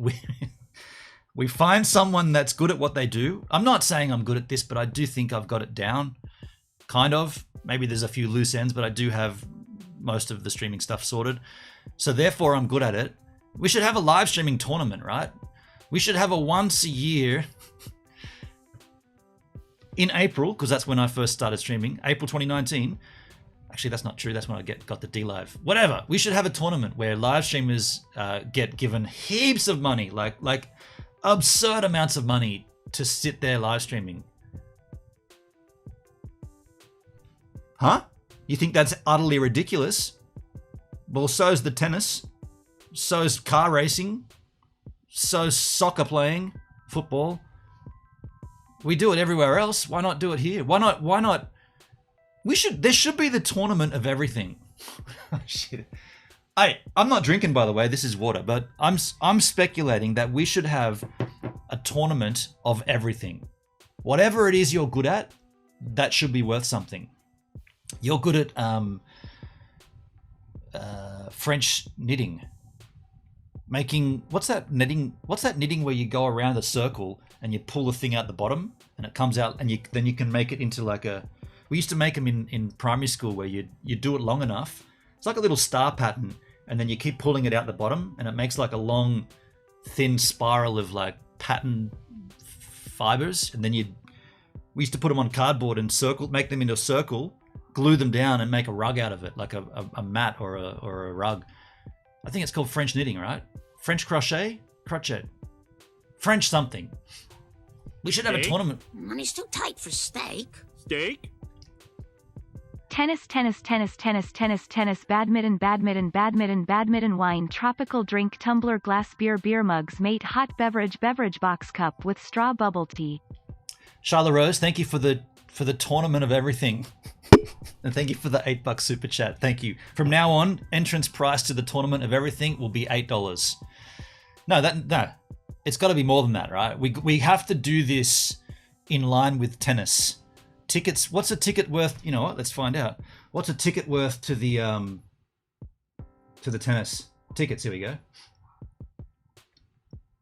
find someone that's good at what they do. I'm not saying I'm good at this, but I do think I've got it down. Kind of. Maybe there's a few loose ends, but I do have most of the streaming stuff sorted. So therefore, I'm good at it. We should have a live streaming tournament, right? We should have a once a year in April, because that's when I first started streaming, April 2019. Actually, that's not true. That's when I got the D-Live. Whatever. We should have a tournament where live streamers get given heaps of money, like absurd amounts of money to sit there live streaming. Huh? You think that's utterly ridiculous? Well, so's the tennis. So's car racing. So's soccer playing. Football. We do it everywhere else. Why not do it here? Why not? There should be the tournament of everything. Shit. I'm not drinking, by the way. This is water, but I'm speculating that we should have a tournament of everything. Whatever it is you're good at, that should be worth something. You're good at French knitting. Making what's that knitting where you go around a circle and you pull the thing out the bottom and it comes out, and then you can make it into like a. We used to make them in primary school where you do it long enough. It's like a little star pattern, and then you keep pulling it out the bottom, and it makes like a long, thin spiral of like pattern fibers. And then we used to put them on cardboard and make them into a circle, glue them down, and make a rug out of it, like a mat or a rug. I think it's called French knitting, right? French crochet, French something. We should have a tournament. Money's too tight for steak. Steak? Tennis, badminton, wine, tropical drink, tumbler, glass, beer mugs, mate, hot beverage, box cup with straw, bubble tea. Charlotte Rose, thank you for the tournament of everything. And thank you for the $8 super chat. Thank you. From now on, entrance price to the tournament of everything will be $8. No. It's got to be more than that, right? We have to do this in line with tennis. Tickets. What's a ticket worth? You know what? Let's find out. What's a ticket worth to the tennis tickets? Here we go.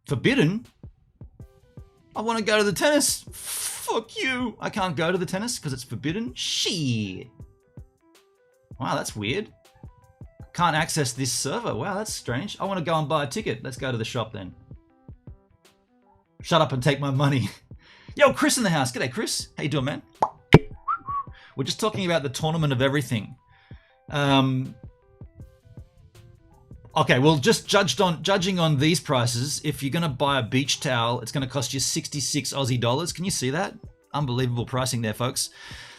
Forbidden. I want to go to the tennis. Fuck you. I can't go to the tennis because it's forbidden. Shit. Wow, that's weird. Can't access this server. Wow, that's strange. I want to go and buy a ticket. Let's go to the shop then. Shut up and take my money. Yo, Chris in the house. G'day, Chris. How you doing, man? We're just talking about the tournament of everything. Okay, well, just judging on these prices, if you're going to buy a beach towel, it's going to cost you 66 Aussie dollars. Can you see that? Unbelievable pricing there, folks.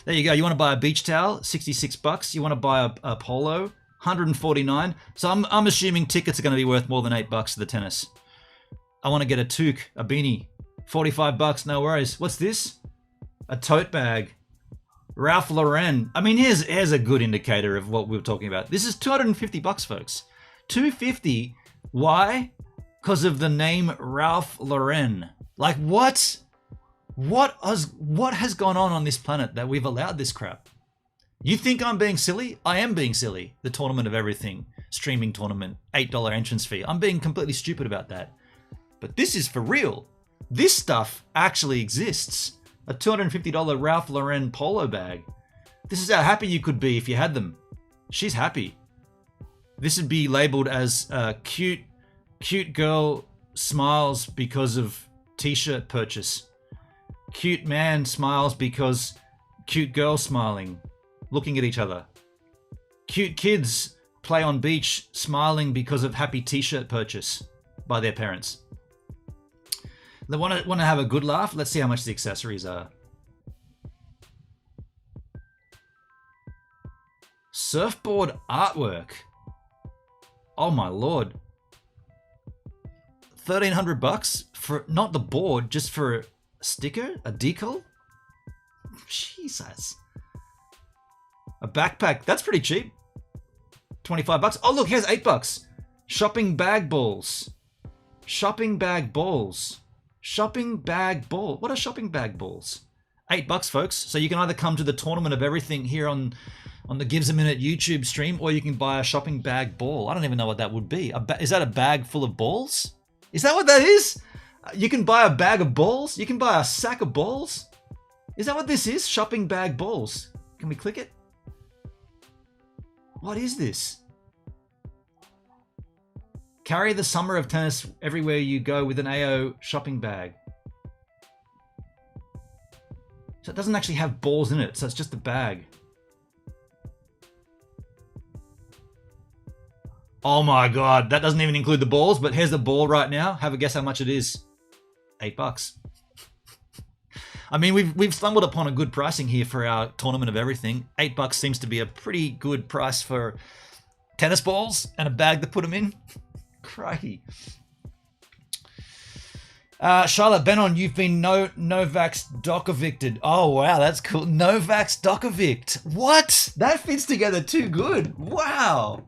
There you go. You want to buy a beach towel, 66 bucks. You want to buy a polo, 149. So I'm assuming tickets are going to be worth more than $8 to the tennis. I want to get a toque, a beanie, 45 bucks. No worries. What's this? A tote bag. Ralph Lauren. I mean, here's a good indicator of what we were talking about. This is 250 bucks, folks. 250. Why? Because of the name Ralph Lauren. Like, what has gone on this planet that we've allowed this crap? You think I'm being silly? I am being silly. The Tournament of Everything streaming tournament, $8 entrance fee. I'm being completely stupid about that. But this is for real. This stuff actually exists. A $250 Ralph Lauren polo bag. This is how happy you could be if you had them. She's happy. This would be labeled as cute girl smiles because of t-shirt purchase. Cute man smiles because cute girl smiling, looking at each other. Cute kids play on beach smiling because of happy t-shirt purchase by their parents. They want to have a good laugh. Let's see how much the accessories are. Surfboard artwork. Oh my lord. $1,300 for not the board, just for a sticker, a decal. Jesus. A backpack. That's pretty cheap. $25. Oh look, here's $8. Shopping bag balls. Shopping bag balls. Shopping bag ball. What are shopping bag balls? $8, folks. So you can either come to the Tournament of Everything here on the Gives a Minute YouTube stream, or you can buy a shopping bag ball. I don't even know what that would be. Is that a bag full of balls? Is that what that is? You can buy a bag of balls? You can buy a sack of balls? Is that what this is? Shopping bag balls. Can we click it? What is this? Carry the summer of tennis everywhere you go with an AO shopping bag. So it doesn't actually have balls in it, so it's just a bag. Oh my god, that doesn't even include the balls, but here's the ball right now. Have a guess how much it is. $8. I mean, we've stumbled upon a good pricing here for our Tournament of Everything. $8 seems to be a pretty good price for tennis balls and a bag to put them in. Crikey. Charlotte Benon, you've been Novak's Djokovic. Oh wow, that's cool. Novak's Djokovic. What? That fits together too good. Wow.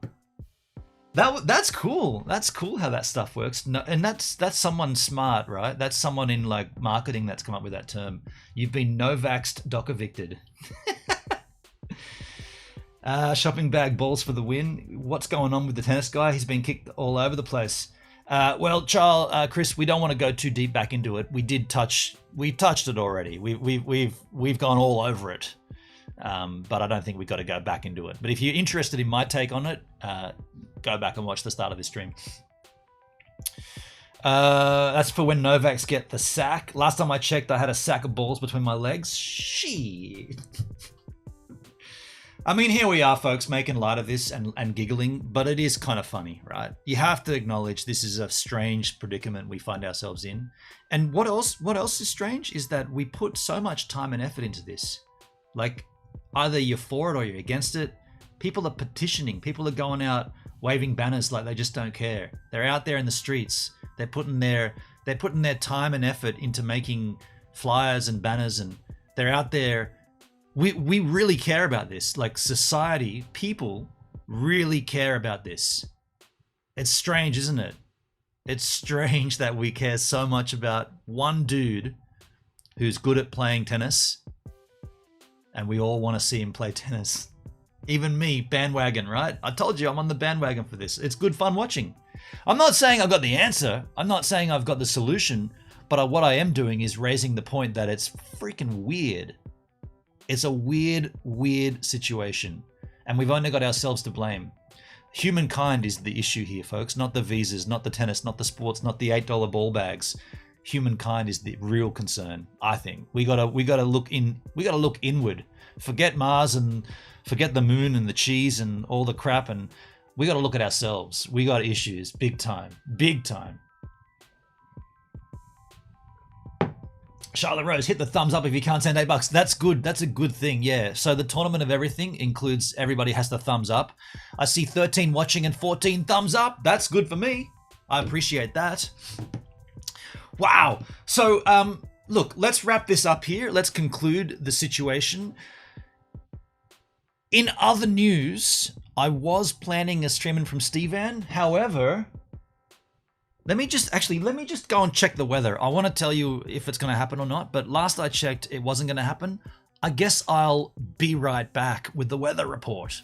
That's cool. That's cool how that stuff works. No, and that's someone smart, right? That's someone in like marketing that's come up with that term. You've been Novak's Djokovic. Shopping bag balls for the win. What's going on with the tennis guy? He's been kicked all over the place. Well, Charles, Chris, we don't want to go too deep back into it. We touched it already. We've gone all over it. But I don't think we've got to go back into it. But if you're interested in my take on it, go back and watch the start of this stream. That's for when Novaks get the sack. Last time I checked, I had a sack of balls between my legs. Shit. I mean, here we are, folks, making light of this and giggling, but it is kind of funny, right? You have to acknowledge this is a strange predicament we find ourselves in. And what else is strange is that we put so much time and effort into this. Like, either you're for it or you're against it. People are petitioning. People are going out waving banners like they just don't care. They're out there in the streets. They're putting their time and effort into making flyers and banners, and they're out there. We really care about this. Like society, people really care about this. It's strange, isn't it? It's strange that we care so much about one dude who's good at playing tennis, and we all want to see him play tennis. Even me, bandwagon, right? I told you I'm on the bandwagon for this. It's good fun watching. I'm not saying I've got the answer. I'm not saying I've got the solution. But what I am doing is raising the point that it's freaking weird. It's a weird situation. And we've only got ourselves to blame. Humankind is the issue here, folks. Not the visas, not the tennis, not the sports, not the $8 ball bags. Humankind is the real concern, I think. We gotta look inward. Forget Mars and forget the moon and the cheese and all the crap, and we gotta look at ourselves. We got issues, big time. Charlotte Rose, hit the thumbs up if you can't send $8. That's good. That's a good thing, yeah. So the Tournament of Everything includes everybody has the thumbs up. I see 13 watching and 14 thumbs up. That's good for me. I appreciate that. Wow. So, look, let's wrap this up here. Let's conclude the situation. In other news, I was planning a streaming from Stevan. However, let me just go and check the weather. I want to tell you if it's going to happen or not, but last I checked, it wasn't going to happen. I guess I'll be right back with the weather report.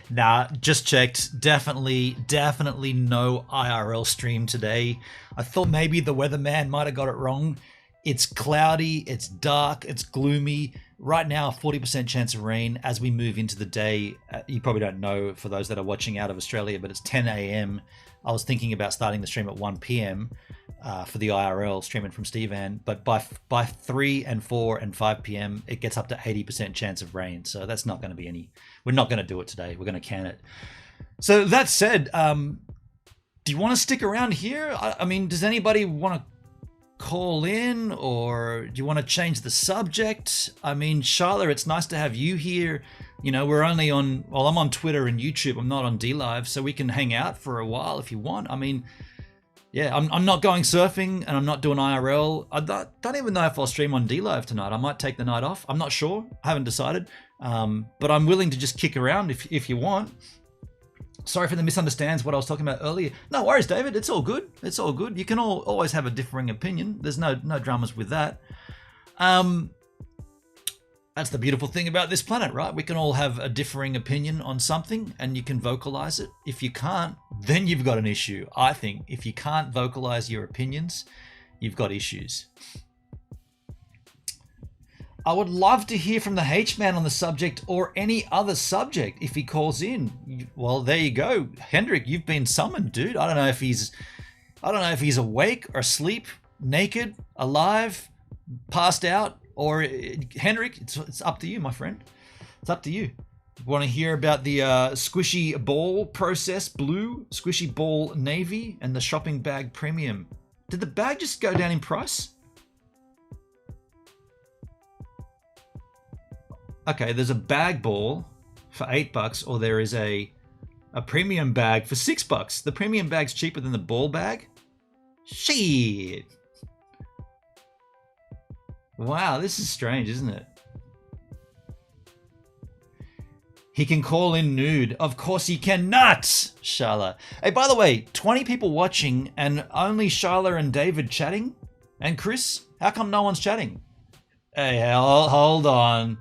Nah, just checked. Definitely no IRL stream today. I thought maybe the weatherman might have got it wrong. It's cloudy, it's dark, it's gloomy. Right now, 40% chance of rain as we move into the day. You probably don't know for those that are watching out of Australia, but it's 10 a.m. I was thinking about starting the stream at 1 p.m. For the IRL streaming from Stevan, but by 3 and 4 and 5 p.m. it gets up to 80% chance of rain. So that's not going to be any. We're not going to do it today. We're going to can it. So that said, do you want to stick around here? I mean, does anybody want to call in, or do you want to change the subject? I mean, Charlotte, it's nice to have you here. You know, we're only on. Well, I'm on Twitter and YouTube. I'm not on DLive, so we can hang out for a while if you want. I mean. Yeah, I'm not going surfing and I'm not doing IRL. I don't even know if I'll stream on DLive tonight. I might take the night off. I'm not sure. I haven't decided. But I'm willing to just kick around if you want. Sorry for the misunderstands what I was talking about earlier. No worries, David. It's all good. It's all good. You can always have a differing opinion. There's no dramas with that. That's the beautiful thing about this planet, right? We can all have a differing opinion on something and you can vocalize it. If you can't, then you've got an issue. I think if you can't vocalize your opinions, you've got issues. I would love to hear from the H-Man on the subject or any other subject if he calls in. Well, there you go. Hendrick, you've been summoned, dude. I don't know if he's awake or asleep, naked, alive, passed out. Or Hendrick, it's up to you, my friend. It's up to you. Want to hear about the squishy ball process blue, squishy ball navy, and the shopping bag premium? Did the bag just go down in price? Okay, there's a bag ball for $8, or there is a premium bag for $6. The premium bag's cheaper than the ball bag? Shit. Wow, this is strange, isn't it? He can call in nude. Of course he cannot, Sharla. Hey, by the way, 20 people watching and only Sharla and David chatting? And Chris? How come no one's chatting? Hey, hold on.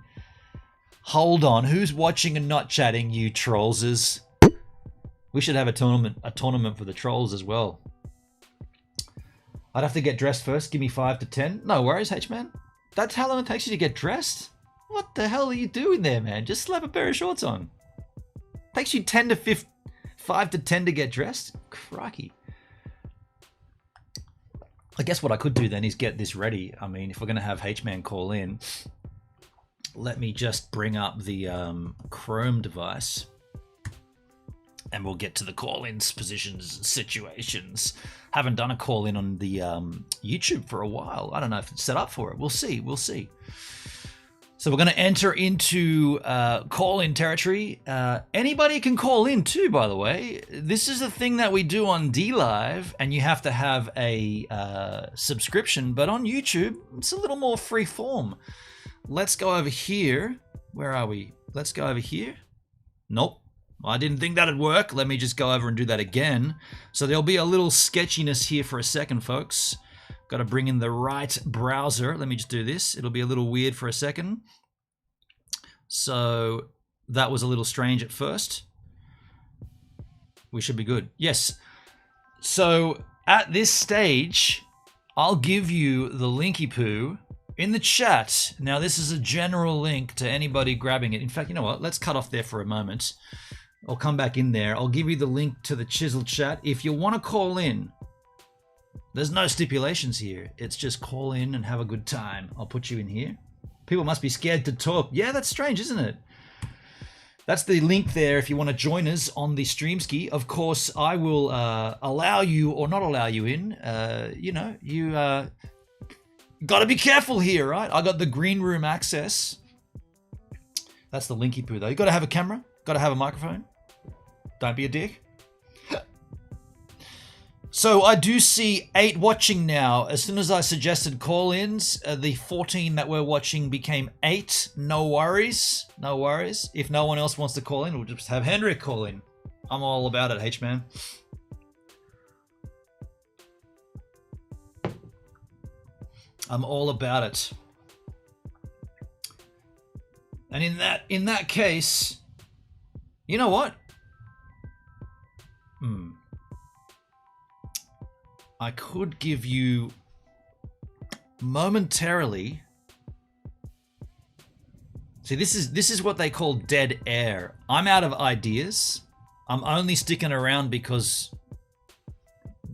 Hold on. Who's watching and not chatting, you trollses? We should have a tournament for the trolls as well. I'd have to get dressed first. Give me 5 to 10. No worries, H-Man. That's how long it takes you to get dressed? What the hell are you doing there, man? Just slap a pair of shorts on. Takes you 5 to 10 to get dressed? Crikey. I guess what I could do then is get this ready. I mean, if we're going to have H-Man call in, let me just bring up the Chrome device and we'll get to the call-ins, positions, situations. Haven't done a call-in on the YouTube for a while. I don't know if it's set up for it. We'll see. We'll see. So we're going to enter into call-in territory. Anybody can call in too, by the way. This is a thing that we do on DLive, and you have to have a subscription. But on YouTube, it's a little more free form. Let's go over here. Where are we? Let's go over here. Nope. I didn't think that'd work. Let me just go over and do that again. So there'll be a little sketchiness here for a second, folks. Got to bring in the right browser. Let me just do this. It'll be a little weird for a second. So that was a little strange at first. We should be good. Yes. So at this stage, I'll give you the linky poo in the chat. Now, this is a general link to anybody grabbing it. In fact, you know what? Let's cut off there for a moment. I'll come back in there. I'll give you the link to the Chisel chat. If you want to call in, there's no stipulations here. It's just call in and have a good time. I'll put you in here. People must be scared to talk. Yeah, that's strange, isn't it? That's the link there if you want to join us on the Streamski. Of course, I will allow you or not allow you in. You know, you got to be careful here, right? I got the green room access. That's the linky poo, though. You got to have a camera. Got to have a microphone. Don't be a dick. So I do see 8 watching now. As soon as I suggested call-ins, the 14 that we're watching became 8. No worries. No worries. If no one else wants to call in, we'll just have Hendrick call in. I'm all about it, H-Man. I'm all about it. And in that case, you know what? I could give you momentarily. See, this is what they call dead air. I'm out of ideas. I'm only sticking around because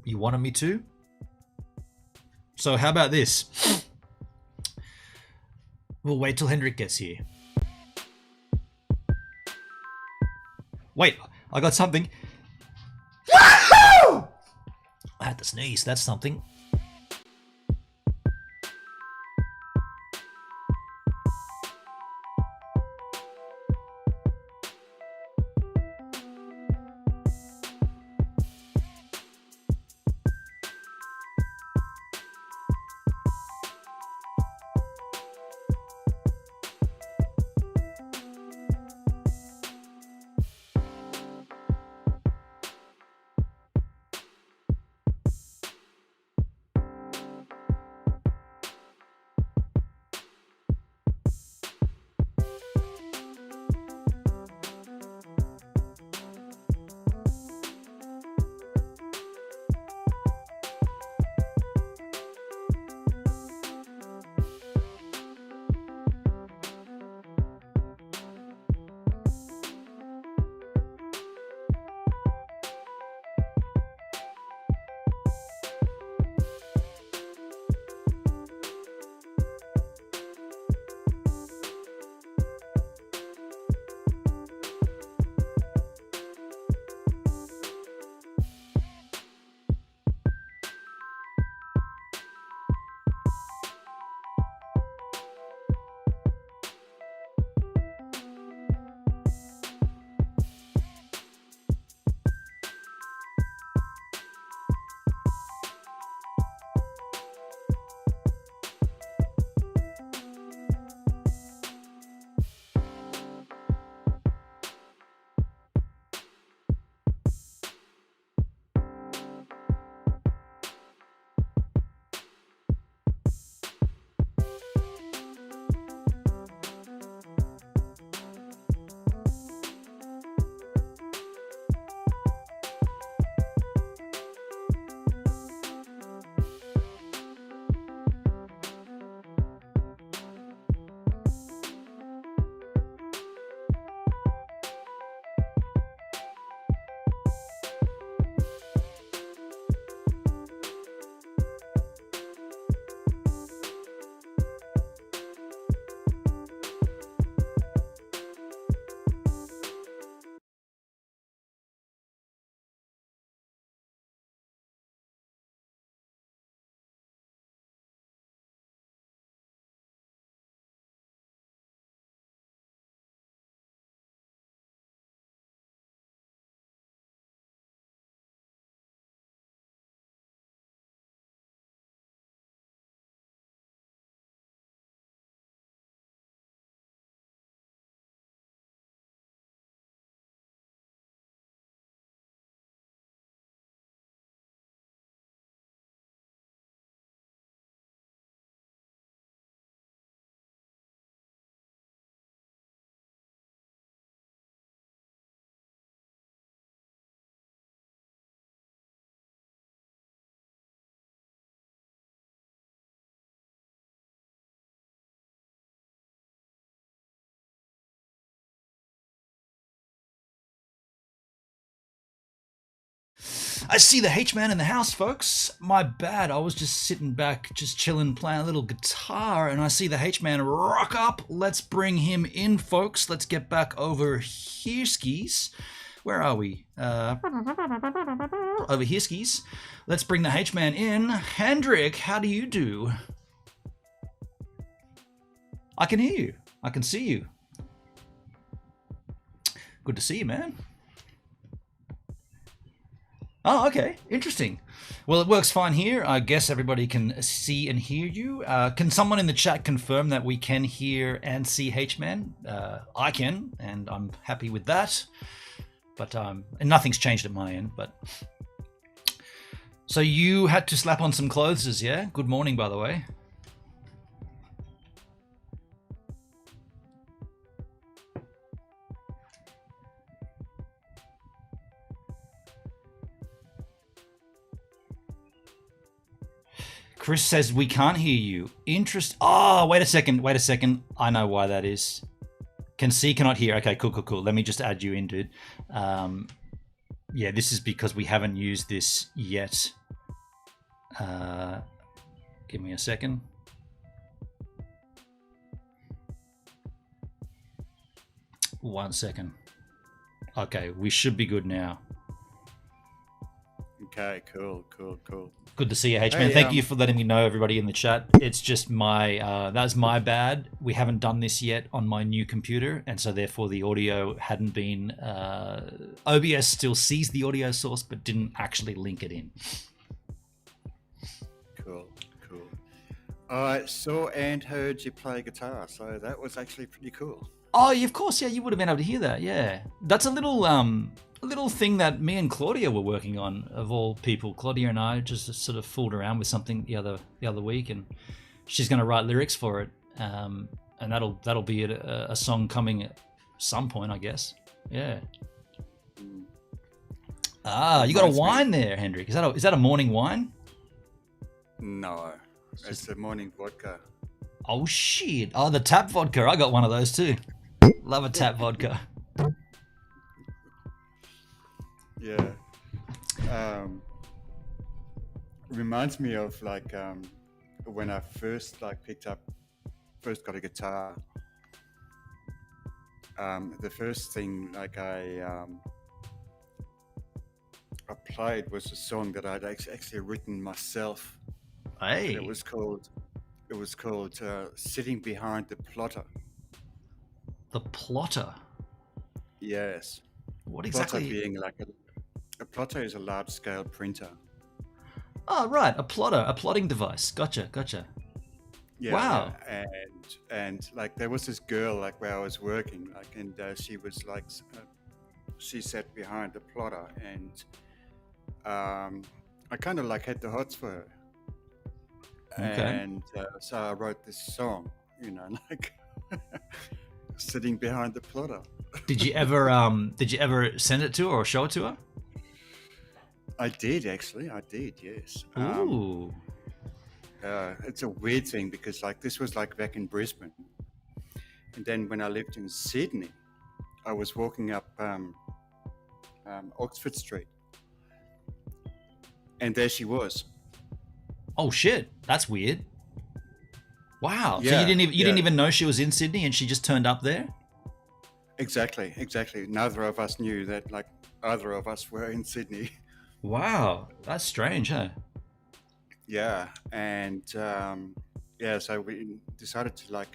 you wanted me to. So how about this? We'll wait till Hendrick gets here. Wait, I got something. Woohoo! I had to sneeze. That's something. I see the H-Man in the house, folks. My bad. I was just sitting back, just chilling, playing a little guitar, and I see the H-Man rock up. Let's bring him in, folks. Let's get back over here, skis. Where are we? Over here, skis. Let's bring the H-Man in. Hendrick, how do you do? I can hear you. I can see you. Good to see you, man. Oh, okay. Interesting. Well, it works fine here. I guess everybody can see and hear you. Can someone in the chat confirm that we can hear and see H-Man? I can, and I'm happy with that. But and nothing's changed at my end. But so you had to slap on some clothes, yeah? Good morning, by the way. Chris says we can't hear you. Oh, wait a second. I know why that is. Can see, cannot hear. Okay, cool. Let me just add you in, dude. Yeah, this is because we haven't used this yet. Give me a second. One second. Okay, we should be good now. Okay, cool. Good to see you, H-Man. Hey, Thank you for letting me know, everybody in the chat. It's just that's my bad. We haven't done this yet on my new computer, and so therefore the audio hadn't been... OBS still sees the audio source, but didn't actually link it in. Cool. I saw and heard you play guitar, so that was actually pretty cool. Oh, of course, yeah, you would have been able to hear that, yeah. That's a little thing that me and Claudia were working on, of all people. Claudia and I just sort of fooled around with something the other week, and she's going to write lyrics for it, and that'll be a song coming at some point, I guess. Yeah. Ah, you got a wine there, Hendrick. Is that a morning wine? No, it's a morning vodka. Oh shit! Oh, the tap vodka. I got one of those too. Love a tap vodka. Yeah. Reminds me of when I first got a guitar. The first thing I played was a song that I'd actually written myself. Hey. It was called "Sitting Behind the Plotter." The plotter. Yes. What exactly? Plotter being a plotter is a large-scale printer. Oh, right, a plotter, a plotting device. Gotcha. Yeah, wow. Yeah. And there was this girl where I was working, and she was she sat behind the plotter, and I kind of had the hots for her. Okay. And so I wrote this song, sitting behind the plotter. Did you ever send it to her or show it to her? I did, actually. I did, yes. Ooh. It's a weird thing because this was back in Brisbane. And then when I lived in Sydney, I was walking up Oxford Street. And there she was. Oh shit, that's weird. Wow. Yeah, so you didn't even know she was in Sydney and she just turned up there? Exactly. Neither of us knew that either of us were in Sydney. Wow, that's strange, huh? Yeah, and so we decided to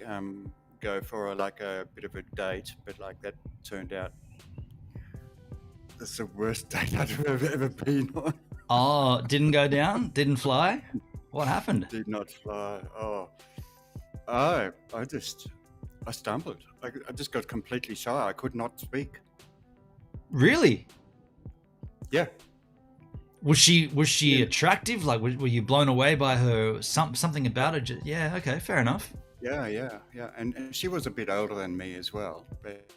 go for a bit of a date, but that turned out that's the worst date I've ever been on. Oh, didn't go down? Didn't fly? What happened? Did not fly. I stumbled. I just got completely shy. I could not speak. Really? Yeah. Was she attractive? Were you blown away by her? Something about her? Yeah. Okay. Fair enough. Yeah. And she was a bit older than me as well. But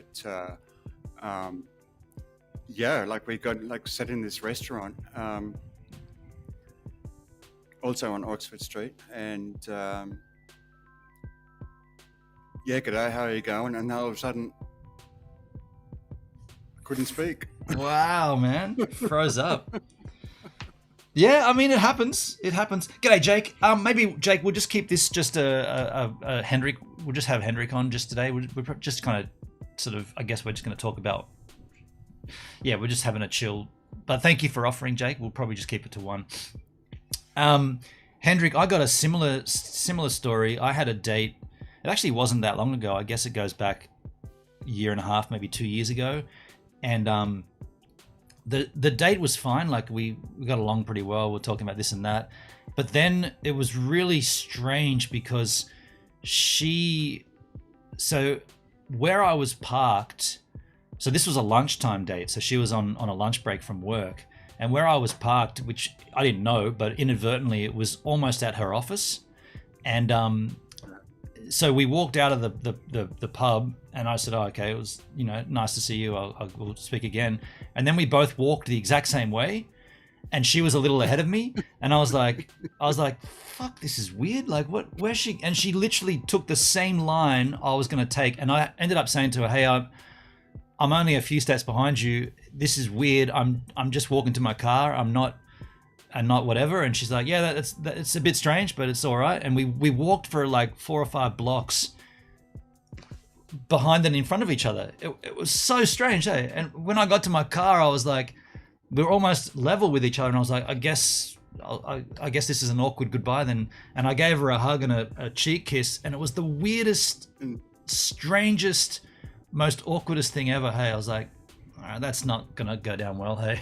we got sat in this restaurant, also on Oxford Street, and g'day, how are you going? And all of a sudden, I couldn't speak. Wow, man, froze up. Yeah, I mean, it happens. It happens. G'day, Jake. Maybe, Jake, we'll just keep this just a Hendrick. We'll just have Hendrick on just today. We're just kind of sort of, I guess we're just going to talk about, yeah, we're just having a chill. But thank you for offering, Jake. We'll probably just keep it to one. Hendrick, I got a similar story. I had a date. It actually wasn't that long ago. I guess it goes back a year and a half, maybe 2 years ago. And the date was fine. Like we got along pretty well. We're talking about this and that. But then it was really strange because so where I was parked, so this was a lunchtime date. So she was on a lunch break from work. And where I was parked, which I didn't know, but inadvertently it was almost at her office. And so we walked out of the pub, and I said, "Oh, okay, it was nice to see you. We'll speak again." And then we both walked the exact same way, and she was a little ahead of me, and I was like, "Fuck, this is weird. Like, where's she?" And she literally took the same line I was going to take, and I ended up saying to her, "Hey, I'm only a few steps behind you. This is weird. I'm just walking to my car. I'm not whatever." And she's like, "Yeah, it's a bit strange, but it's all right." And we walked for like 4 or 5 blocks behind and in front of each other. It was so strange, eh? And when I got to my car, I was like, we were almost level with each other, and I was like, I guess this is an awkward goodbye then. And I gave her a hug and a cheek kiss, and it was the weirdest, strangest, most awkwardest thing ever. Hey, I was like, all right, that's not gonna go down well. Hey.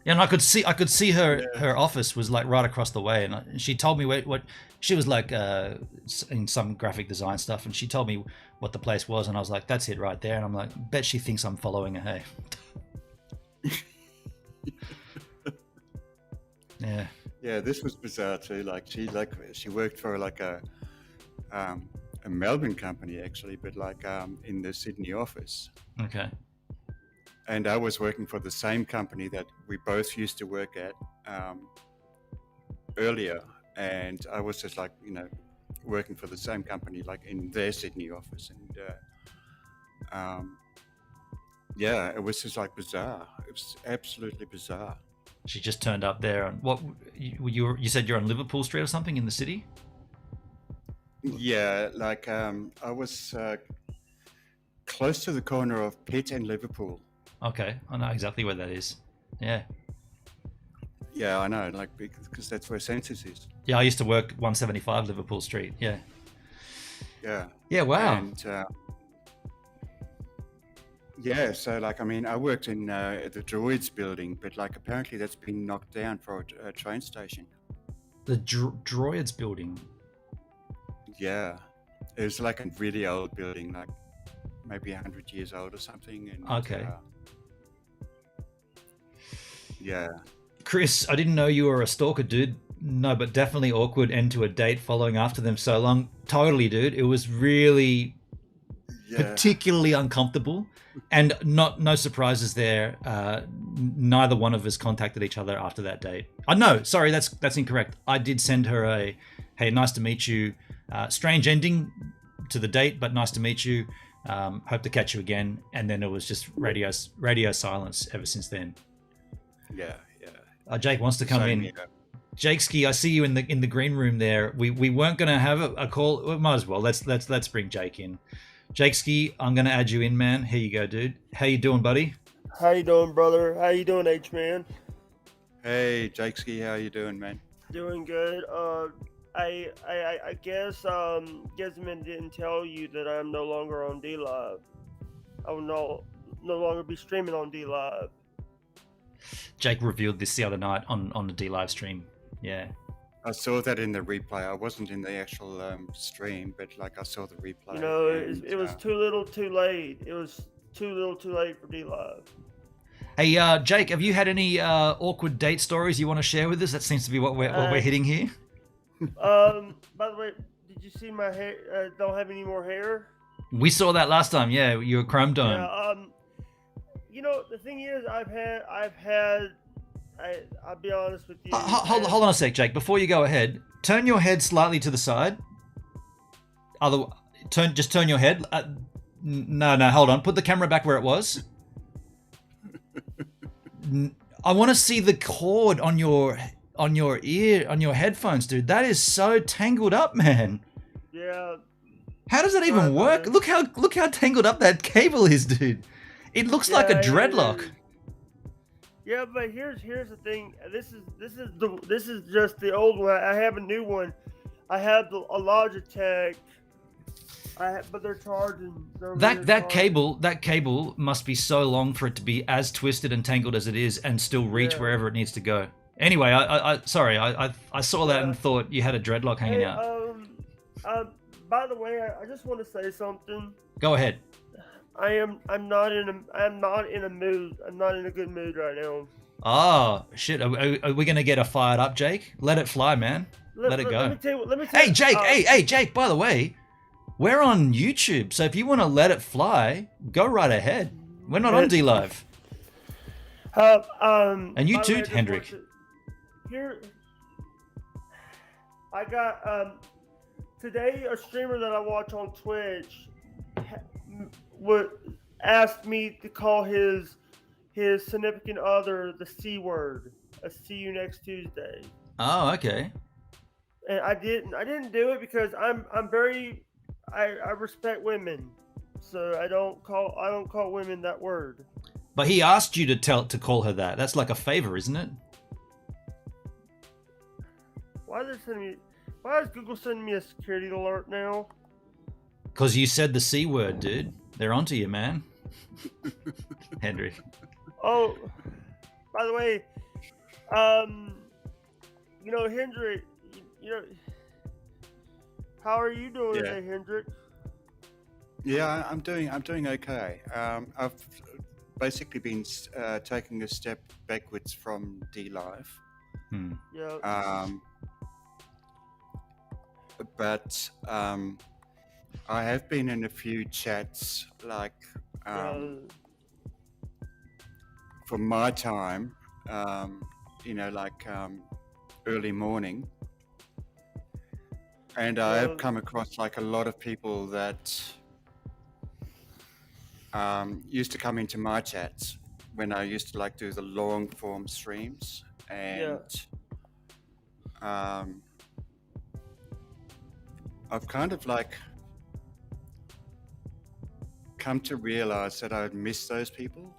Yeah, and I could see her office was like right across the way, and she told me what she was like in some graphic design stuff, and she told me what the place was, and I was like, that's it right there. And I'm like, bet she thinks I'm following her. Hey. Yeah, this was bizarre too. Like she worked for like a Melbourne company actually, but like in the Sydney office. Okay. And I was working for the same company that we both used to work at earlier, and I was just like working for the same company like in their Sydney office, and yeah, it was just like bizarre. It was absolutely bizarre. She just turned up there, and what you said you're on Liverpool Street or something in the city? Yeah, like I was close to the corner of Pitt and Liverpool. Okay, I know exactly where that is. Yeah. Yeah, I know, like because that's where Census is. Yeah, I used to work 175 Liverpool Street. Yeah. Yeah. Yeah. Wow. And yeah, so like I mean, I worked in the Droids building, but like apparently that's been knocked down for a train station. The Droids building. Yeah, it was like a really old building, like maybe 100 years old or something. And, okay. Yeah. Chris, I didn't know you were a stalker, dude. No, but definitely awkward end to a date following after them so long. Totally, dude. It was really particularly uncomfortable, and no surprises there. Neither one of us contacted each other after that date. No, sorry, that's incorrect. I did send her a, hey, nice to meet you. Strange ending to the date, but nice to meet you. Hope to catch you again. And then it was just radio silence ever since then. Yeah. Jake wants to come in. Yeah. Jakeski, I see you in the green room there. We weren't going to have a call. We might as well. Let's bring Jake in. Jakeski, I'm going to add you in, man. Here you go, dude. How you doing, buddy? How you doing, brother? How you doing, H-Man? Hey, Jakeski, how you doing, man? Doing good. I guess Gizman didn't tell you that I'm no longer on D-Live. I will no longer be streaming on D-Live. Jake revealed this the other night on the D-Live stream. Yeah. I saw that in the replay. I wasn't in the actual stream, but like I saw the replay. It was too little, too late. It was too little, too late for D-Live. Hey, Jake, have you had any awkward date stories you want to share with us? That seems to be what we're hitting here. By the way, did you see my hair? Don't have any more hair? We saw that last time. Yeah, you were chrome dome. Yeah. The thing is, I'll be honest with you. Hold on a sec, Jake. Before you go ahead, turn your head slightly to the side. Just turn your head. No, hold on. Put the camera back where it was. I want to see the cord on your headphones, dude. That is so tangled up, man. Yeah. How does that even work? Look how tangled up that cable is, dude. It looks like a dreadlock. Yeah, but here's the thing. This is just the old one. I have a new one. I have a Logitech. But they're charging. That cable must be so long for it to be as twisted and tangled as it is, and still reach wherever it needs to go. Anyway, I saw that and thought you had a dreadlock hanging out. By the way, I just want to say something. Go ahead. I'm not in a mood. I'm not in a good mood right now. Oh shit! Are we gonna get a fired up, Jake? Let it fly, man. Let it go. Let me tell Hey, you, Jake. Hey, Jake. By the way, we're on YouTube, so if you want to let it fly, go right ahead. We're not on D Live. And you too, Hendrick. Here, I got today a streamer that I watch on Twitch would ask me to call his significant other the C word. See you next Tuesday. Oh, okay. And I didn't do it because I respect women, so I don't call women that word. But he asked you to call her that. That's like a favor, isn't it? Why is Google sending me a security alert now? Because you said the C word, dude. They're onto you, man. Hendrick. Oh, by the way, Hendrick, how are you doing today, Hendrick? Yeah, I'm doing okay. I've basically been taking a step backwards from D Live. Yeah. But I have been in a few chats, like for my time, early morning, and I have come across like a lot of people that used to come into my chats when I used to do the long form streams, and I've kind of come to realize that I miss those people,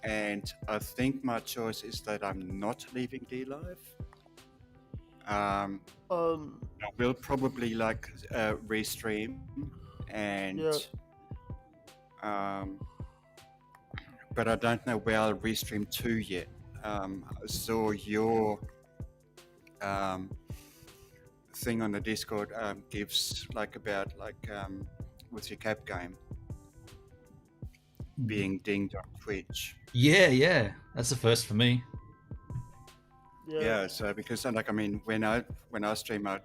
and I think my choice is that I'm not leaving D Live. I will probably restream, and but I don't know where I'll restream to yet. I saw your thing on the Discord gives with your cap game being dinged on Twitch. Yeah, that's the first for me. Yeah, so because when I stream out,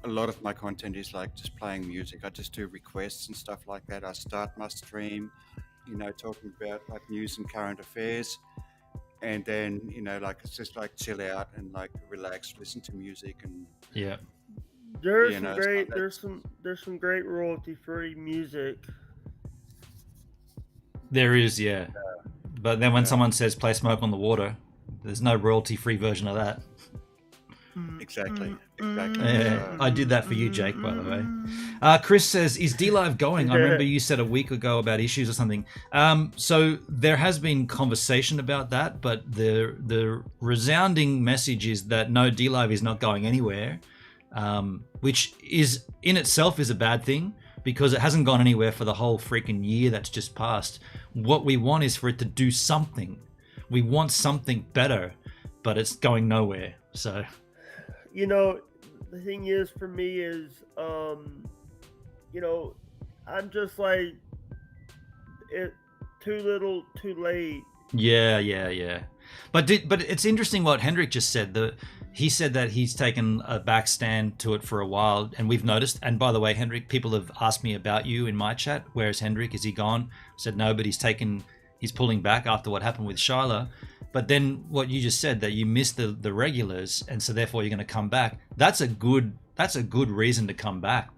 a lot of my content is just playing music. I just do requests and stuff like that. I start my stream, talking about news and current affairs, and then it's just chill out and relax, listen to music, and there's some great royalty free music. There is, yeah. But then when someone says play Smoke on the Water, there's no royalty free version of that. Exactly. Yeah, I did that for you, Jake, by the way. Chris says, is D-Live going? I remember you said a week ago about issues or something. So there has been conversation about that, but the resounding message is that no, D-Live is not going anywhere, which is in itself is a bad thing because it hasn't gone anywhere for the whole freaking year that's just passed. What we want is for it to do something. We want something better, but it's going nowhere. So... the thing is for me is, I'm just too little, too late. Yeah. But it's interesting what Hendrick just said. He said that he's taken a back stand to it for a while, and we've noticed. And by the way, Hendrick, people have asked me about you in my chat. Where's Hendrick? Is he gone? I said no, but he's pulling back after what happened with Shyla. But then what you just said, that you missed the regulars, and so therefore you're going to come back. That's a good reason to come back.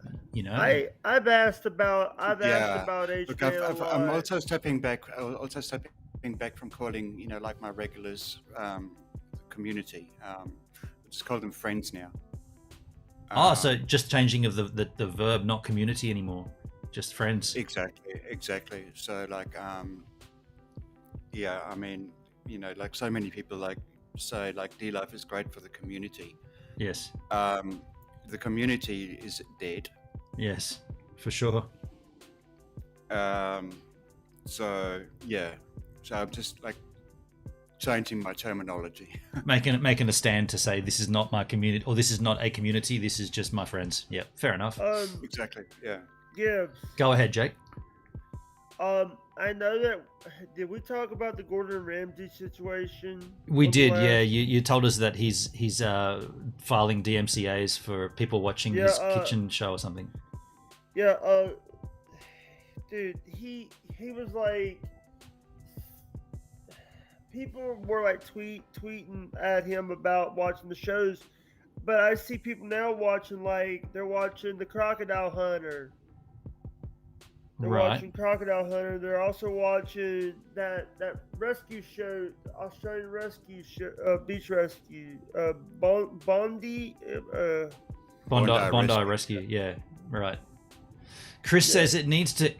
I've asked about HJ. Look, I'm also stepping back back from calling, like my regulars, community. Just call them friends now. So just changing of the verb, not community anymore, just friends. Exactly. So like, yeah, I mean, like so many people like say like D-Life is great for the community. Yes. The community is dead. Yes, for sure. So yeah, so I'm just like changing my terminology. making a stand to say this is not my community, or this is not a community, this is just my friends. Yeah, fair enough. Exactly. Yeah. Yeah. Go ahead, Jake. I know that. Did we talk about the Gordon Ramsay situation? We did. last- Yeah, you told us that he's filing DMCA's for people watching his kitchen show or something. Yeah. Dude, he was like, people were like tweeting at him about watching the shows, but I see people now watching, like, they're watching the Crocodile Hunter. They're Right. watching Crocodile Hunter. They're also watching that rescue show, Australian rescue show, beach rescue, Bondi. Bondi Rescue. Yeah, right. Chris says it needs to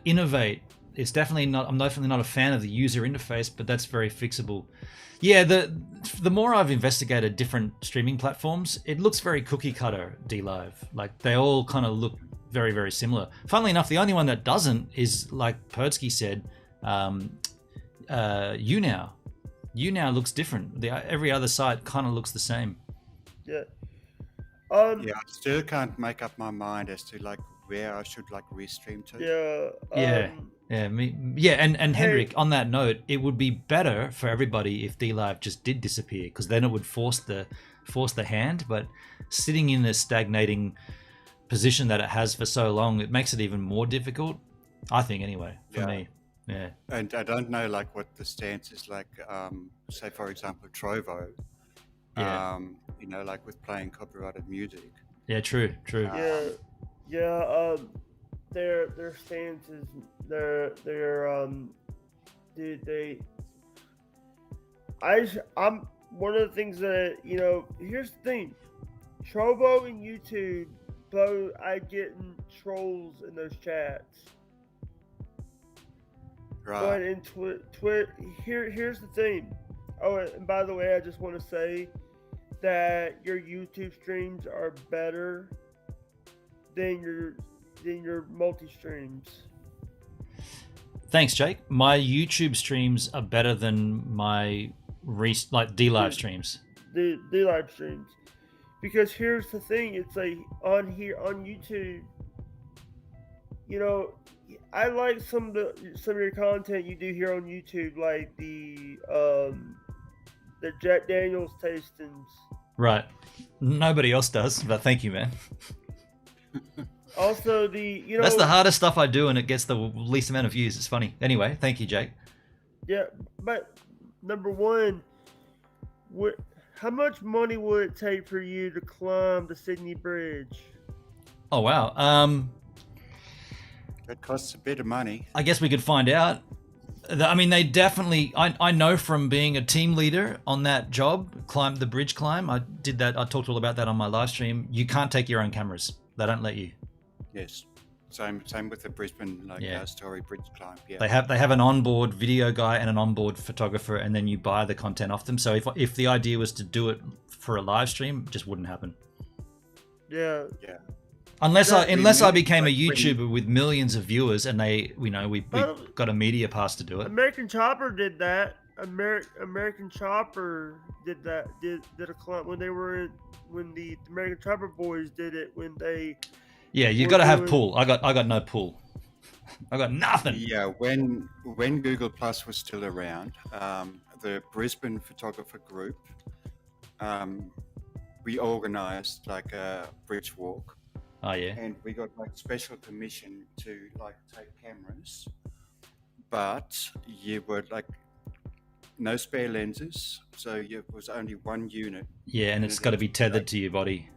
innovate. It's definitely not. I'm definitely not a fan of the user interface, but that's very fixable. Yeah, the more I've investigated different streaming platforms, it looks very cookie cutter. D-Live, like they all kind of look very, very similar. Funnily enough, the only one that doesn't is, like Perdsky said, YouNow. YouNow looks different. Every other site kind of looks the same. Yeah. Yeah, I still can't make up my mind as to like where I should like restream to. Yeah. And Hendrick, on that note, it would be better for everybody if D-Live just did disappear, because then it would force the hand. But sitting in a stagnating position that it has for so long, it makes it even more difficult, I think, anyway, for me. Yeah. And I don't know like what the stance is like, say for example Trovo, like with playing copyrighted music. Yeah, true. Their stance is I'm one of the things that, here's the thing, Trovo and YouTube, both, I getting trolls in those chats. Right. But in here's the thing. Oh, and by the way, I just want to say that your YouTube streams are better than your multi-streams. Thanks, Jake. My YouTube streams are better than my D-Live streams. The D-Live streams. Because here's the thing, it's like on YouTube, I like some of your content you do here on YouTube, like the Jack Daniels tastings. Right. Nobody else does, but thank you, man. Also, that's the hardest stuff I do, and it gets the least amount of views. It's funny. Anyway, thank you, Jake. Yeah, but number one, how much money would it take for you to climb the Sydney Bridge? Oh wow. It costs a bit of money. I guess we could find out. I mean, they definitely. I know from being a team leader on that job, the bridge climb. I did that. I talked all about that on my live stream. You can't take your own cameras. They don't let you. Yes. Same with the Brisbane story bridge climb. Yeah. They have an onboard video guy and an onboard photographer, and then you buy the content off them. So if the idea was to do it for a live stream, it just wouldn't happen. Yeah. Yeah. Unless I became a YouTuber with millions of viewers, and we got a media pass to do it. American Chopper did that. American Chopper did that. Did a climb when the American Chopper boys did it when they. Yeah, you got to have pool. I got no pool. I got nothing. Yeah, when Google Plus was still around, the Brisbane photographer group, we organised like a bridge walk. Oh yeah. And we got like special permission to like take cameras, but you were like no spare lenses, so it was only one unit. Yeah, and it's got to be tethered to your body.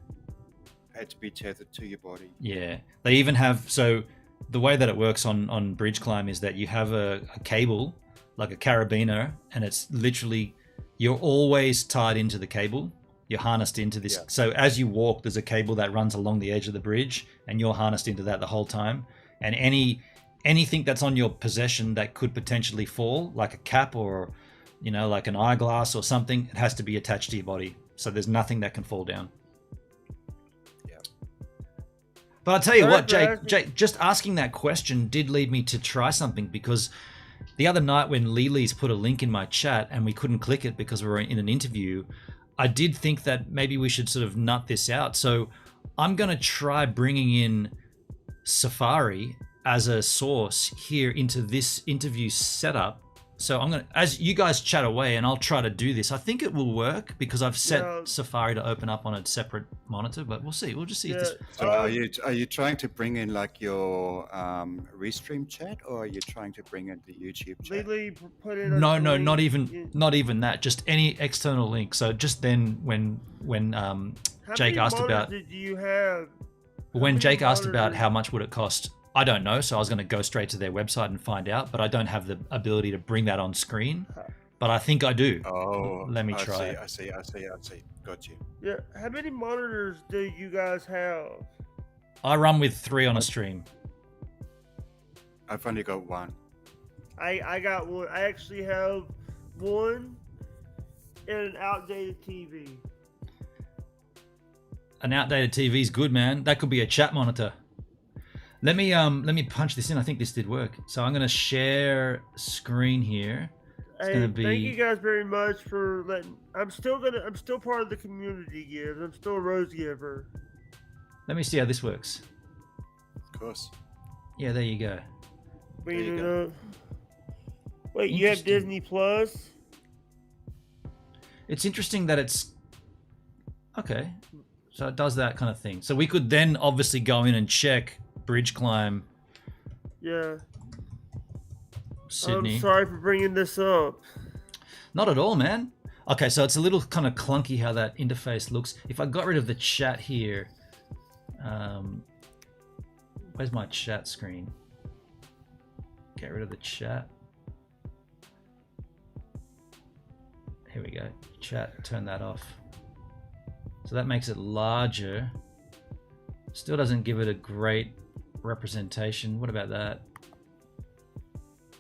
Had to be tethered to your body. Yeah, they even have, so the way that it works on bridge climb is that you have a cable like a carabiner, and it's literally, you're always tied into the cable. You're harnessed into this. Yeah. So as you walk, there's a cable that runs along the edge of the bridge, and you're harnessed into that the whole time. And anything that's on your possession that could potentially fall, like a cap or, you know, like an eyeglass or something, it has to be attached to your body. So there's nothing that can fall down. Yeah. But I'll tell you what, Jake, just asking that question did lead me to try something, because the other night when Lily's put a link in my chat and we couldn't click it because we were in an interview, I did think that maybe we should sort of nut this out. So I'm going to try bringing in Safari as a source here into this interview setup. So I'm going to, as you guys chat away, and I'll try to do this. I think it will work because I've set Safari to open up on a separate monitor, but we'll see. We'll just see if this... So are you trying to bring in like your restream chat, or are you trying to bring in the YouTube chat? Lily put in No, not even that. Just any external link. So just then when Jake asked about... did you have? When Jake asked about how much would it cost, I don't know, so I was going to go straight to their website and find out, but I don't have the ability to bring that on screen. But I think I do. Oh, let me try. I see. Got you. Yeah, how many monitors do you guys have? I run with 3 on a stream. I've only got 1. I got 1. I actually have 1 and an outdated TV. An outdated TV is good, man. That could be a chat monitor. Let me punch this in. I think this did work. So I'm gonna share screen here. It's gonna be... Thank you guys very much for letting. I'm still part of the community gives. I'm still a rose giver. Let me see how this works. Of course. Yeah, there you go. Wait, you have Disney Plus? It's interesting that it's okay. So it does that kind of thing. So we could then obviously go in and check bridge climb. Yeah. Sydney. I'm sorry for bringing this up. Not at all, man. Okay, so it's a little kind of clunky how that interface looks. If I got rid of the chat here, where's my chat screen? Get rid of the chat. Here we go. Chat, turn that off. So that makes it larger. Still doesn't give it a great representation. What about that?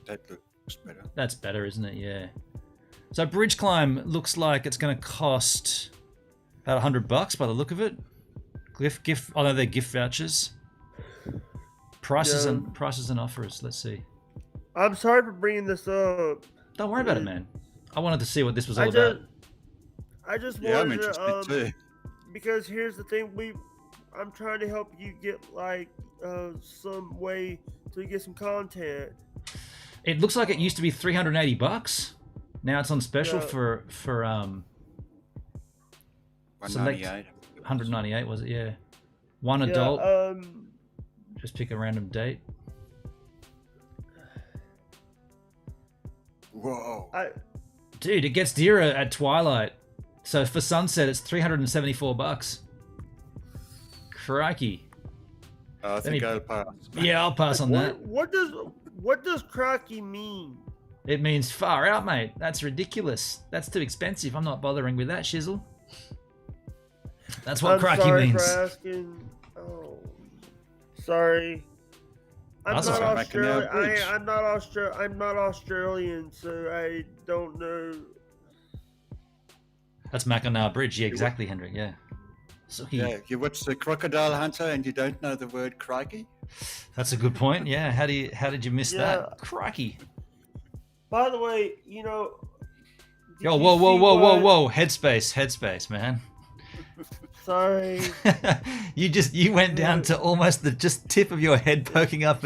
That looks better. That's better, isn't it? Yeah. So bridge climb looks like it's going to cost about $100 by the look of it. Gift. Oh no, they're gift vouchers. Prices and offers. Let's see. I'm sorry for bringing this up. Don't worry about it, man. I wanted to see what this was all about. I just I'm wanted interested too. Because here's the thing, I'm trying to help you get like some way to get some content. It looks like it used to be $380. Now it's on special for select 198 was it? Yeah. One adult. Just pick a random date. Whoa. Dude, it gets dearer at twilight. So for sunset, it's $374. Crikey. I think I'll pass. Yeah, I'll pass on that. What does crikey mean? It means far out, mate. That's ridiculous. That's too expensive. I'm not bothering with that, shizzle. That's what crikey means. For asking. Oh, sorry. I'm not Australian, so I don't know. That's Mackinac Bridge. Yeah, exactly, Hendrick. Yeah. So yeah, you watch The Crocodile Hunter and you don't know the word crikey? That's a good point. Yeah. How did you miss that? Crikey. By the way, you know. Yo, whoa. Headspace, man. Sorry. you went down to almost the just tip of your head poking up.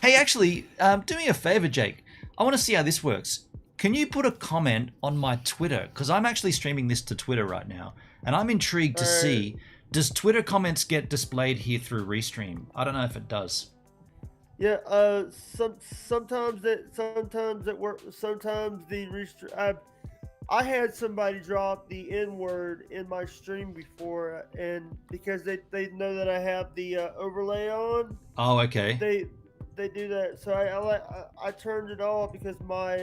Hey, actually, do me a favor, Jake. I want to see how this works. Can you put a comment on my Twitter? Because I'm actually streaming this to Twitter right now. And I'm intrigued to see, does Twitter comments get displayed here through Restream? I don't know if it does. Yeah, sometimes it works. Sometimes the Restream... I had somebody drop the N-word in my stream before, and because they know that I have the overlay on. Oh, okay. they do that. So I turned it off because my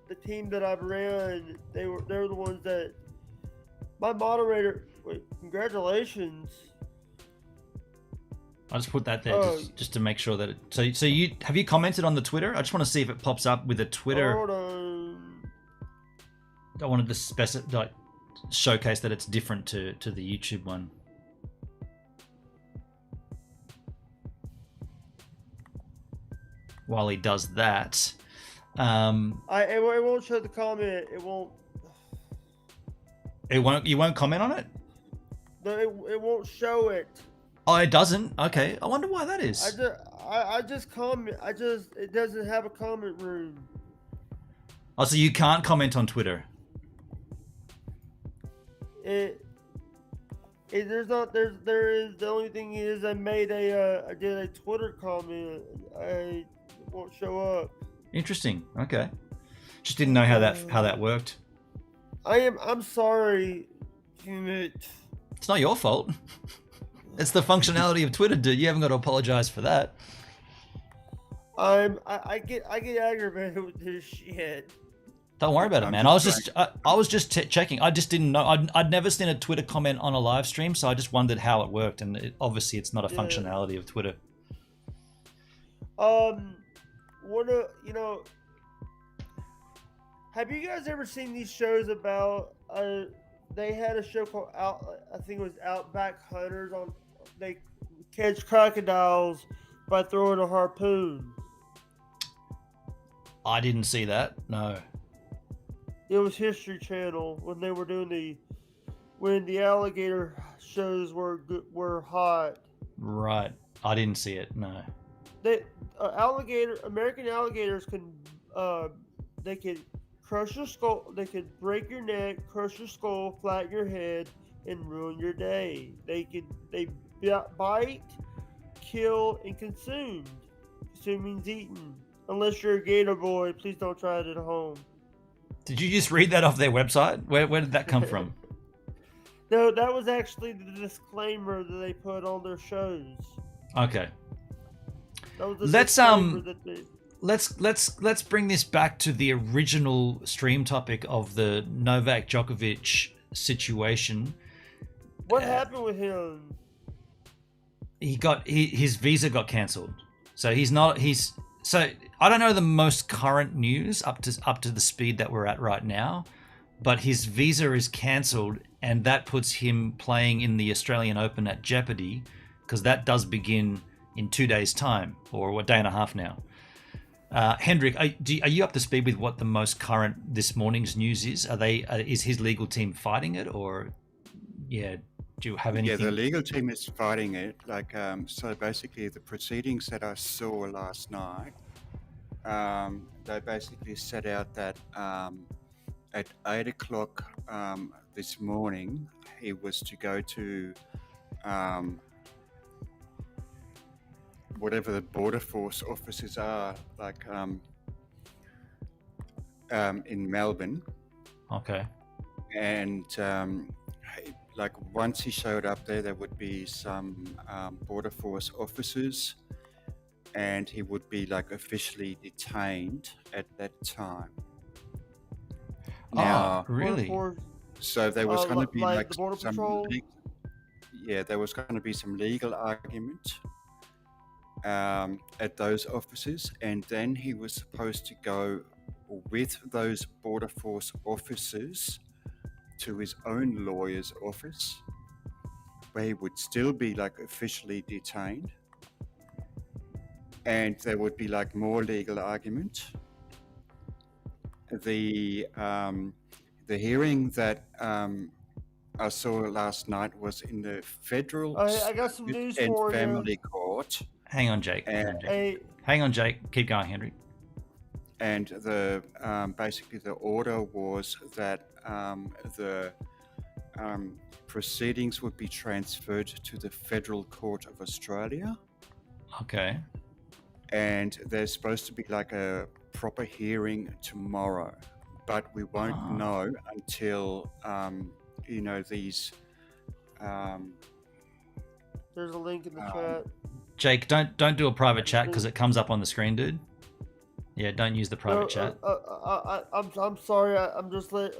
the team that I've ran, they're the ones that my moderator. Wait, congratulations. I just put that there Oh. just to make sure that it. So you have you commented on the Twitter? I just want to see if it pops up with a Twitter. Hold on. I wanted to showcase that it's different to the YouTube one. While he does that, It won't show the comment. It won't. You won't comment on it. It won't show it. Oh, it doesn't. Okay, I wonder why that is. I just comment. It doesn't have a comment room. Oh, so you can't comment on Twitter. There is the only thing is I did a Twitter comment. It won't show up. Interesting. Okay, just didn't know how that worked. I'm sorry, Humid. It's not your fault. It's the functionality of Twitter, dude. You haven't got to apologize for that. I get aggravated with this shit. Don't worry about it, man. I was just checking. I just didn't know. I'd never seen a Twitter comment on a live stream, so I just wondered how it worked. And obviously, it's not a functionality of Twitter. Have you guys ever seen these shows about? They had a show called I think it was Outback Hunters. They catch crocodiles by throwing a harpoon. I didn't see that. No. It was History Channel when they were doing when the alligator shows were hot. Right. I didn't see it. No. American alligators they could crush your skull. They could break your neck, crush your skull, flatten your head, and ruin your day. They bite, kill, and consume. Consume means eaten. Unless you're a gator boy, please don't try it at home. Did you just read that off their website? Where did that come from? No, that was actually the disclaimer that they put on their shows. Okay. That was the disclaimer that they... Let's bring this back to the original stream topic of the Novak Djokovic situation. What happened with him? His visa got cancelled. So so I don't know the most current news up to the speed that we're at right now, but his visa is cancelled, and that puts him playing in the Australian Open at jeopardy, because that does begin in 2 days' time, or a day and a half now. Hendrick, are you up to speed with what the most current this morning's news is? Is his legal team fighting it, or do you have anything? Yeah, the legal team is fighting it. So basically, the proceedings that I saw last night, they basically set out that at 8 o'clock this morning, he was to go to whatever the border force offices are, in Melbourne. Okay. And once he showed up there would be some border force officers, and he would be officially detained at that time. Now, really? So there was going to be the border patrol? There was going to be some legal argument at those offices, and then he was supposed to go with those border force officers to his own lawyer's office, where he would still be officially detained, and there would be more legal argument. The hearing that I saw last night was in the federal I got some news for you. family court. Hang on, Jake. Hang on, Jake. Keep going, Henry. And the basically the order was that the proceedings would be transferred to the Federal Court of Australia. Okay. And there's supposed to be a proper hearing tomorrow, but we won't know until these. There's a link in the chat. Jake, don't do a private chat because it comes up on the screen, dude. Yeah, don't use the private chat. I'm sorry. I'm just like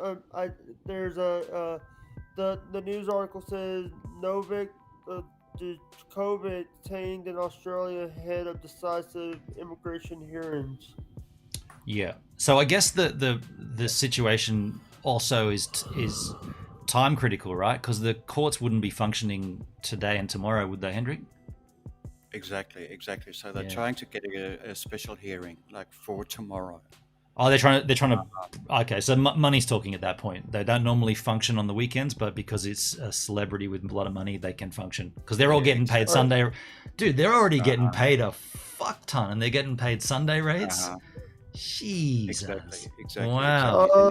there's the news article says Novak Djokovic detained in Australia ahead of decisive immigration hearings. Yeah. So I guess the situation also is time critical, right? Because the courts wouldn't be functioning today and tomorrow, would they, Hendrick? Exactly. So they're trying to get a special hearing, like for tomorrow. Oh, they're trying to. Okay, so money's talking at that point. They don't normally function on the weekends, but because it's a celebrity with a lot of money, they can function because they're all getting paid Sunday. Dude, they're already getting paid a fuck ton, and they're getting paid Sunday rates. Jesus. Exactly. Wow.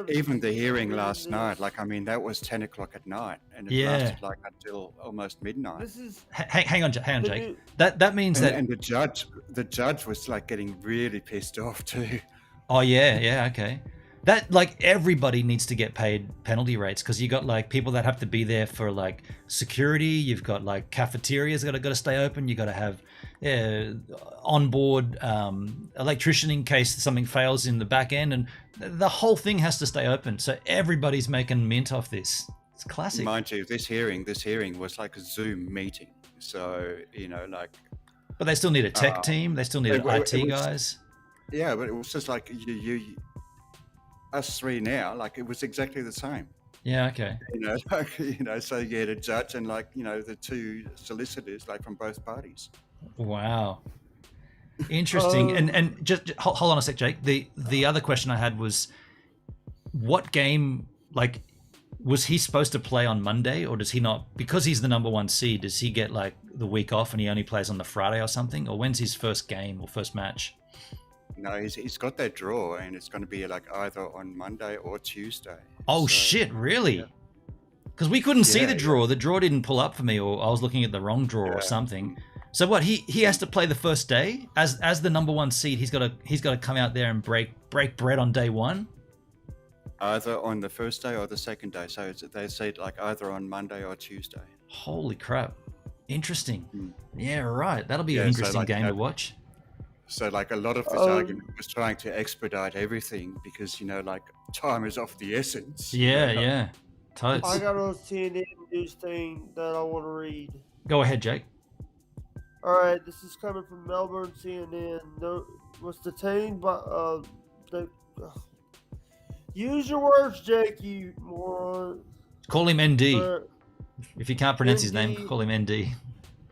Even the hearing last night, like, I mean, that was 10 o'clock at night, and it lasted like until almost midnight. This is hang on, Jake. That means and the judge was like getting really pissed off too. Oh yeah, okay. That, like, everybody needs to get paid penalty rates because you got like people that have to be there for like security. You've got like cafeterias got to stay open. You got to have onboard electrician in case something fails in the back end, and the whole thing has to stay open. So everybody's making mint off this. It's classic. Mind you, this hearing was like a Zoom meeting. So like. But they still need a tech team. They still need IT guys. Yeah, but it was just like us three now, like it was exactly the same. Yeah, okay. So you had a judge and like, the two solicitors, like from both parties. Wow. Interesting. And just hold on a sec, Jake. The other question I had was, what game, like, was he supposed to play on Monday, or does he not, because he's the number one seed, does he get like the week off and he only plays on the Friday or something? Or when's his first game or first match? No, he's got that draw, and it's going to be like either on Monday or Tuesday. Oh, shit, really? Because we couldn't see the draw. The draw didn't pull up for me, or I was looking at the wrong draw or something. So what? He has to play the first day as the number one seed. He's got to come out there and break bread on day one. Either on the first day or the second day. So they say like either on Monday or Tuesday. Holy crap! Interesting. Yeah, right. That'll be an interesting game to watch. So like a lot of this argument was trying to expedite everything because, like time is of the essence. Yeah. Totes. I got a CNN news thing that I want to read. Go ahead, Jake. All right, this is coming from Melbourne CNN. Was detained by use your words, Jake, you moron. Call him ND. If you can't pronounce his name, call him ND.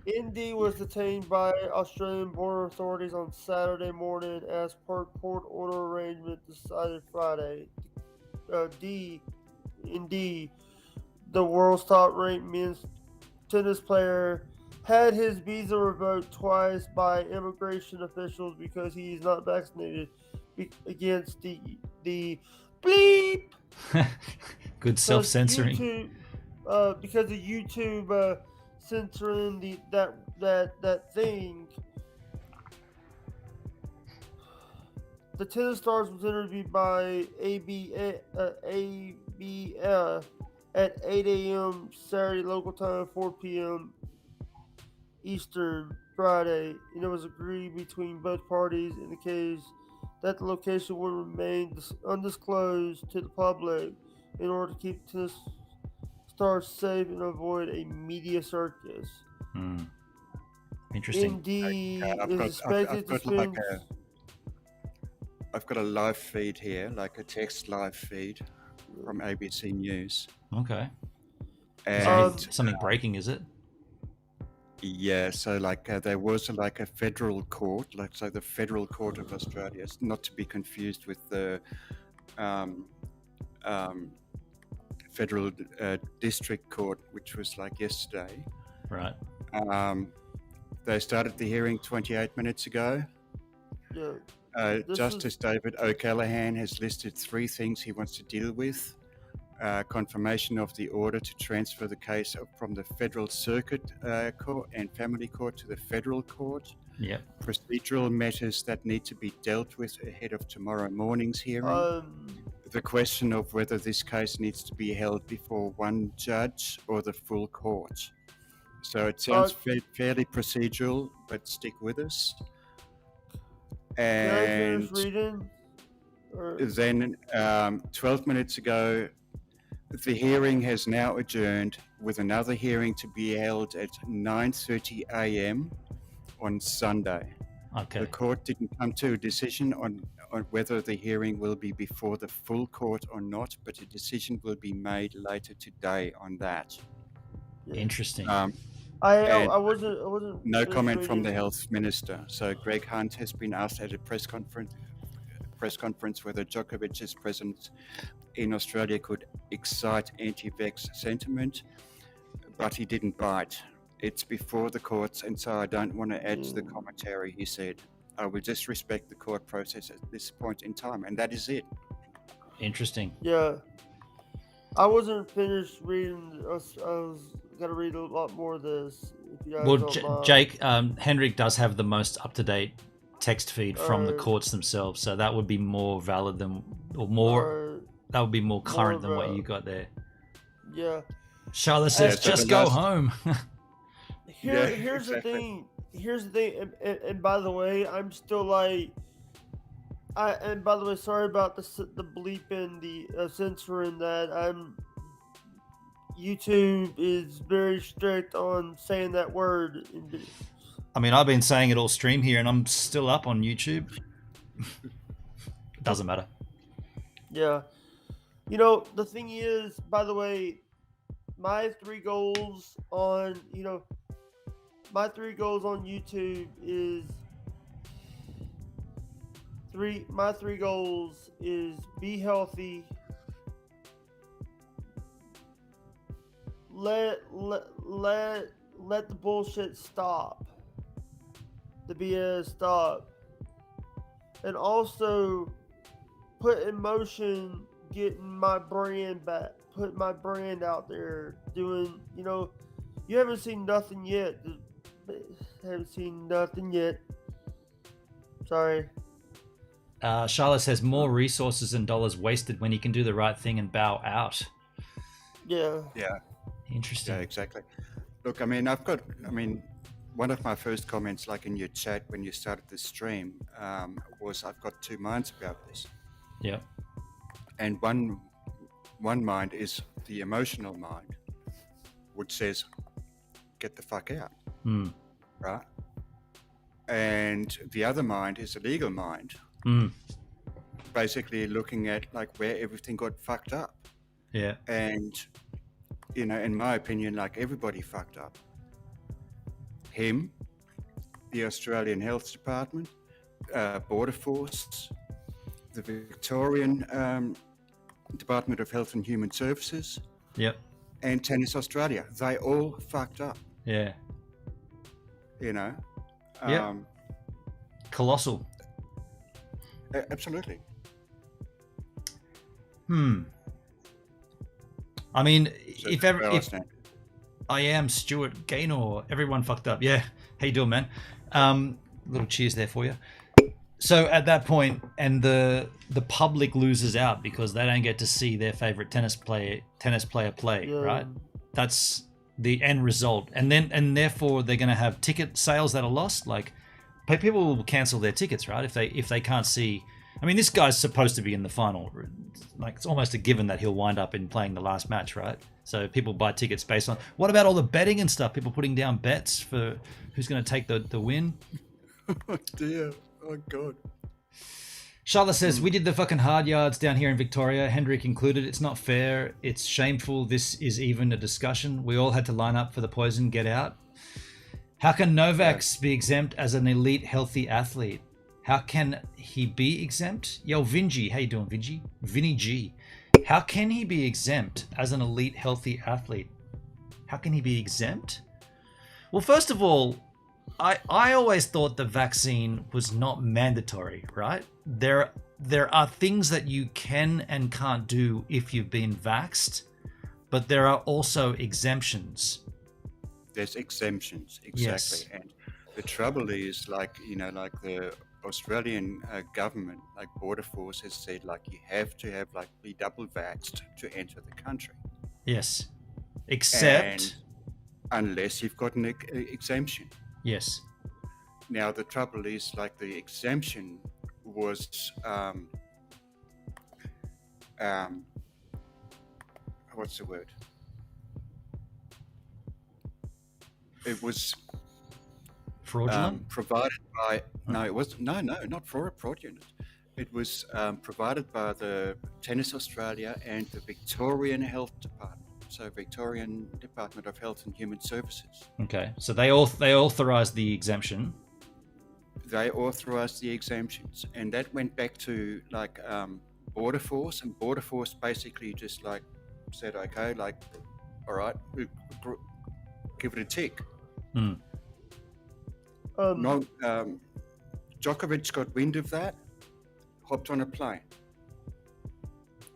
ND was detained by Australian border authorities on Saturday morning as per court order arrangement decided Friday. ND, the world's top-ranked men's tennis player, had his visa revoked twice by immigration officials because he is not vaccinated against the bleep. Good self-censoring. Because of YouTube censoring that thing. The tennis stars was interviewed by ABF at 8 a.m. Saturday local time, 4 p.m. Eastern Friday, and it was agreed between both parties in the case that the location would remain undisclosed to the public in order to keep tennis stars safe and avoid a media circus. Interesting. Indeed, is expected to spend. I've got a live feed here, like a text live feed from ABC News. Okay. And something breaking, is it? Yeah, so like there was like a federal court, the Federal Court of Australia, not to be confused with the Federal District Court, which was like yesterday. Right. They started the hearing 28 minutes ago. Yeah. Justice David O'Callaghan has listed 3 things he wants to deal with. Confirmation of the order to transfer the case from the Federal Circuit Court and Family Court to the Federal Court. Yeah. Procedural matters that need to be dealt with ahead of tomorrow morning's hearing. The question of whether this case needs to be held before one judge or the full court. So it sounds fairly procedural, but stick with us. Can I And finish reading? Or... then 12 minutes ago, the hearing has now adjourned with another hearing to be held at 9:30 a.m. on Sunday. Okay. The court didn't come to a decision on whether the hearing will be before the full court or not, but a decision will be made later today on that. Interesting. I wasn't. No finished comment from the reading. health minister. So Greg Hunt has been asked at a press conference whether Djokovic's presence in Australia could excite anti-vax sentiment, but he didn't bite. It's before the courts, and so I don't want to add to the commentary, he said. I will just respect the court process at this point in time, and that is it. Interesting. Yeah, I wasn't finished reading. I was gonna read a lot more of this. If you guys Well, don't mind. Jake, Hendrick does have the most up-to-date text feed from the Alright. courts themselves, so that would be more valid than, or more. Or- That would be more current More than what of a- you got there. yeah. Charlotte says, so "Just the go last- home." Here's exactly. the thing. Here's the thing. And by the way, I'm still like. And by the way, sorry about the bleeping, the censoring that. YouTube is very strict on saying that word. I mean, I've been saying it all stream here, and I'm still up on YouTube. Doesn't matter. Yeah. You know, the thing is, by the way, my 3 goals on, my 3 goals on YouTube is my 3 goals is be healthy, let the bullshit stop, the BS stop, and also put in motion getting my brand back, put my brand out there, doing, you haven't seen nothing yet. Haven't seen nothing yet. Sorry. Charlotte says, more resources and dollars wasted when you can do the right thing and bow out. Yeah. Yeah. Interesting. Yeah, exactly. Look, one of my first comments, like in your chat when you started the stream, was I've got 2 minds about this. Yeah. And one mind is the emotional mind, which says, get the fuck out, right? And the other mind is the legal mind, basically looking at like where everything got fucked up. Yeah. And, in my opinion, like everybody fucked up. Him, the Australian Health Department, Border Force, the Victorian Department of Health and Human Services, Yep. and Tennis Australia. They all fucked up, Yeah. Yeah. Colossal. Absolutely. I mean, So if where I ever, stand. I am Stuart Gaynor, everyone fucked up. Yeah. How you doing, man? Little cheers there for you. So at that point, and the public loses out because they don't get to see their favorite tennis player play, Yeah. right? That's the end result, and therefore they're going to have ticket sales that are lost. Like, people will cancel their tickets, right? If they can't see. I mean, this guy's supposed to be in the final. Like, it's almost a given that he'll wind up in playing the last match, right? So people buy tickets based on. What about all the betting and stuff? People putting down bets for who's going to take the win. Oh dear. Oh God. Charlotte says, we did the fucking hard yards down here in Victoria, Hendrick included. It's not fair. It's shameful. This is even a discussion. We all had to line up for the poison, get out. How can Novak be exempt as an elite, healthy athlete? How can he be exempt? Yo, Vinji. How you doing, Vinji? Vinny G. How can he be exempt as an elite, healthy athlete? How can he be exempt? Well, first of all, I always thought the vaccine was not mandatory, right? There are things that you can and can't do if you've been vaxxed, but there are also exemptions. There's exemptions, exactly. Yes. And the trouble is, like the Australian government, like Border Force, has said, like, you have to have be double vaxxed to enter the country. Yes. Except unless you've got an exemption. Yes. Now the trouble is, like, the exemption was what's the word? It was Fraudulent? provided by not fraudulent. It was provided by the Tennis Australia and the Victorian Health Department. So Victorian Department of Health and Human Services. Okay, so they authorised the exemption. They authorised the exemptions, and that went back to like Border Force, and Border Force basically just like said, okay, like, all right, give it a tick. Hmm. Djokovic got wind of that, hopped on a plane,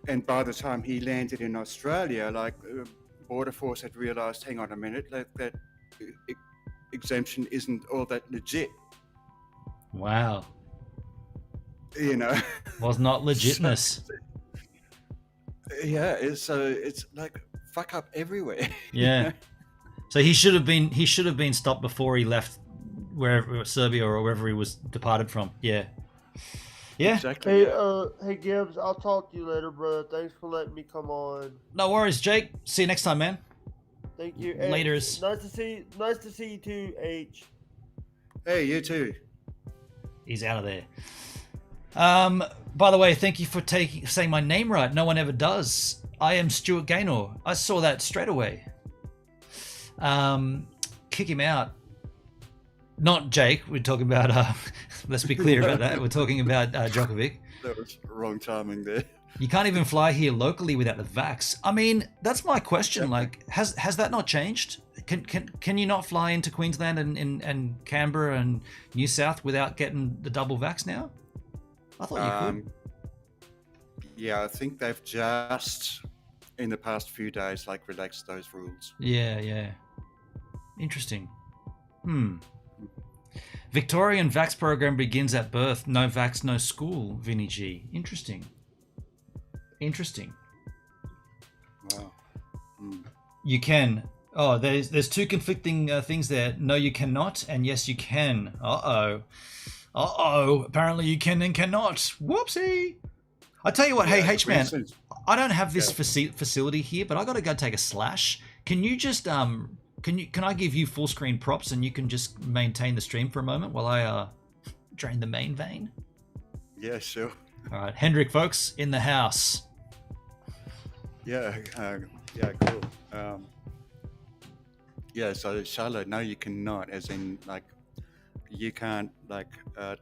and by the time he landed in Australia, like Border Force had realised, hang on a minute, that exemption isn't all that legit. Wow. You know, Was not legitness. So it's like fuck up everywhere. Yeah. So he should have been stopped before he left wherever, Serbia or wherever he was departed from. Yeah. Yeah. Exactly. Hey Gibbs, I'll talk to you later, brother. Thanks for letting me come on. No worries, Jake. See you next time, man. Thank you. Hey, Laters. Nice to see you too, H. Hey, you too. He's out of there. By the way, thank you for saying my name right. No one ever does. I am Stuart Gaynor. I saw that straight away. Kick him out. Not Jake. We're talking about. Let's be clear about that. We're talking about Djokovic. That was wrong timing there. You can't even fly here locally without the vax. I mean, that's my question. Like, has that not changed? Can you not fly into Queensland and Canberra and New South without getting the double vax now? I thought you could. Yeah, I think they've just in the past few days like relaxed those rules. Yeah. Interesting. Victorian vax program begins at birth. No vax, no school. Vinny G. Interesting. Wow. You can. Oh, there's two conflicting things there. No, you cannot, and yes, you can. Uh-oh. Apparently you can and cannot. Whoopsie. I tell you what, hey, H-Man, I don't have this facility here, but I got to go take a slash. Can you just, can I give you full screen props and you can just maintain the stream for a moment while I drain the main vein? Yeah, sure. All right, Hendrick, folks, in the house. Yeah, cool. So Charlotte, no, you cannot, as in like you can't like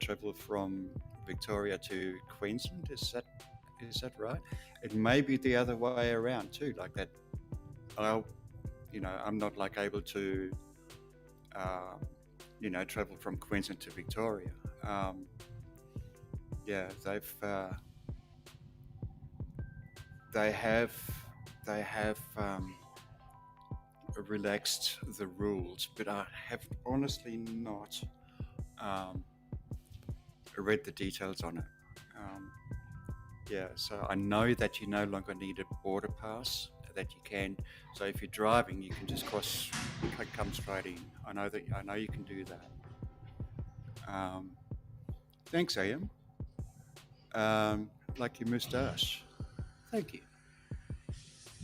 travel from Victoria to Queensland. Is that right? It may be the other way around too, like that. I'm not like able to, travel from Queensland to Victoria. They have relaxed the rules, but I have honestly not read the details on it. So I know that you no longer need a border pass, that you can. So if you're driving, you can just come straight in. I know you can do that. Thanks, Ian. Like your moustache. Thank you.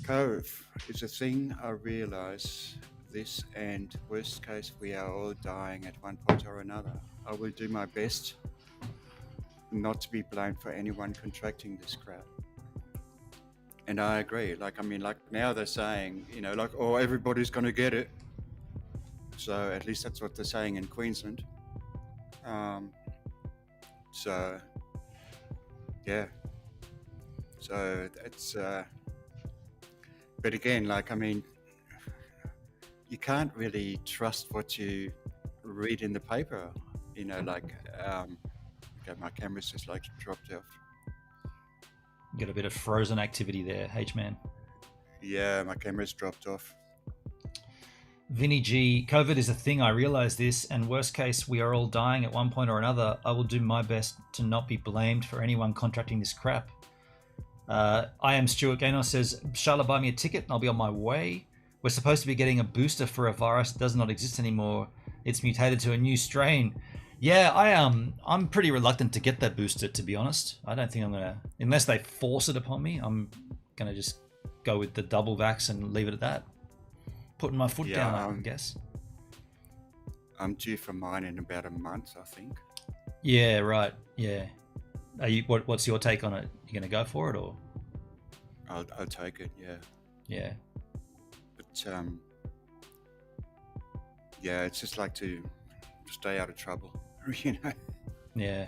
Cove is a thing. I realise this, and worst case, we are all dying at one point or another. I will do my best not to be blamed for anyone contracting this crap. And I agree. Like now they're saying, everybody's going to get it. So at least that's what they're saying in Queensland. So it's, but again, you can't really trust what you read in the paper, okay, my camera's just dropped off. Got a bit of frozen activity there, H-Man. Yeah, my camera's dropped off. Vinny G, COVID is a thing, I realise this, and worst case, we are all dying at one point or another. I will do my best to not be blamed for anyone contracting this crap. I am Stuart Gaynor says, Charlotte, buy me a ticket and I'll be on my way. We're supposed to be getting a booster for a virus that does not exist anymore. It's mutated to a new strain. Yeah, I'm pretty reluctant to get that booster, to be honest. I don't think I'm gonna, unless they force it upon me. I'm gonna just go with the double vax and leave it at that. Putting my foot down, I guess. I'm due for mine in about a month, I think. Yeah, right. Yeah. Are you? What's your take on it? You gonna go for it or? I'll take it. Yeah. Yeah. But yeah, it's just like to stay out of trouble, you know. Yeah.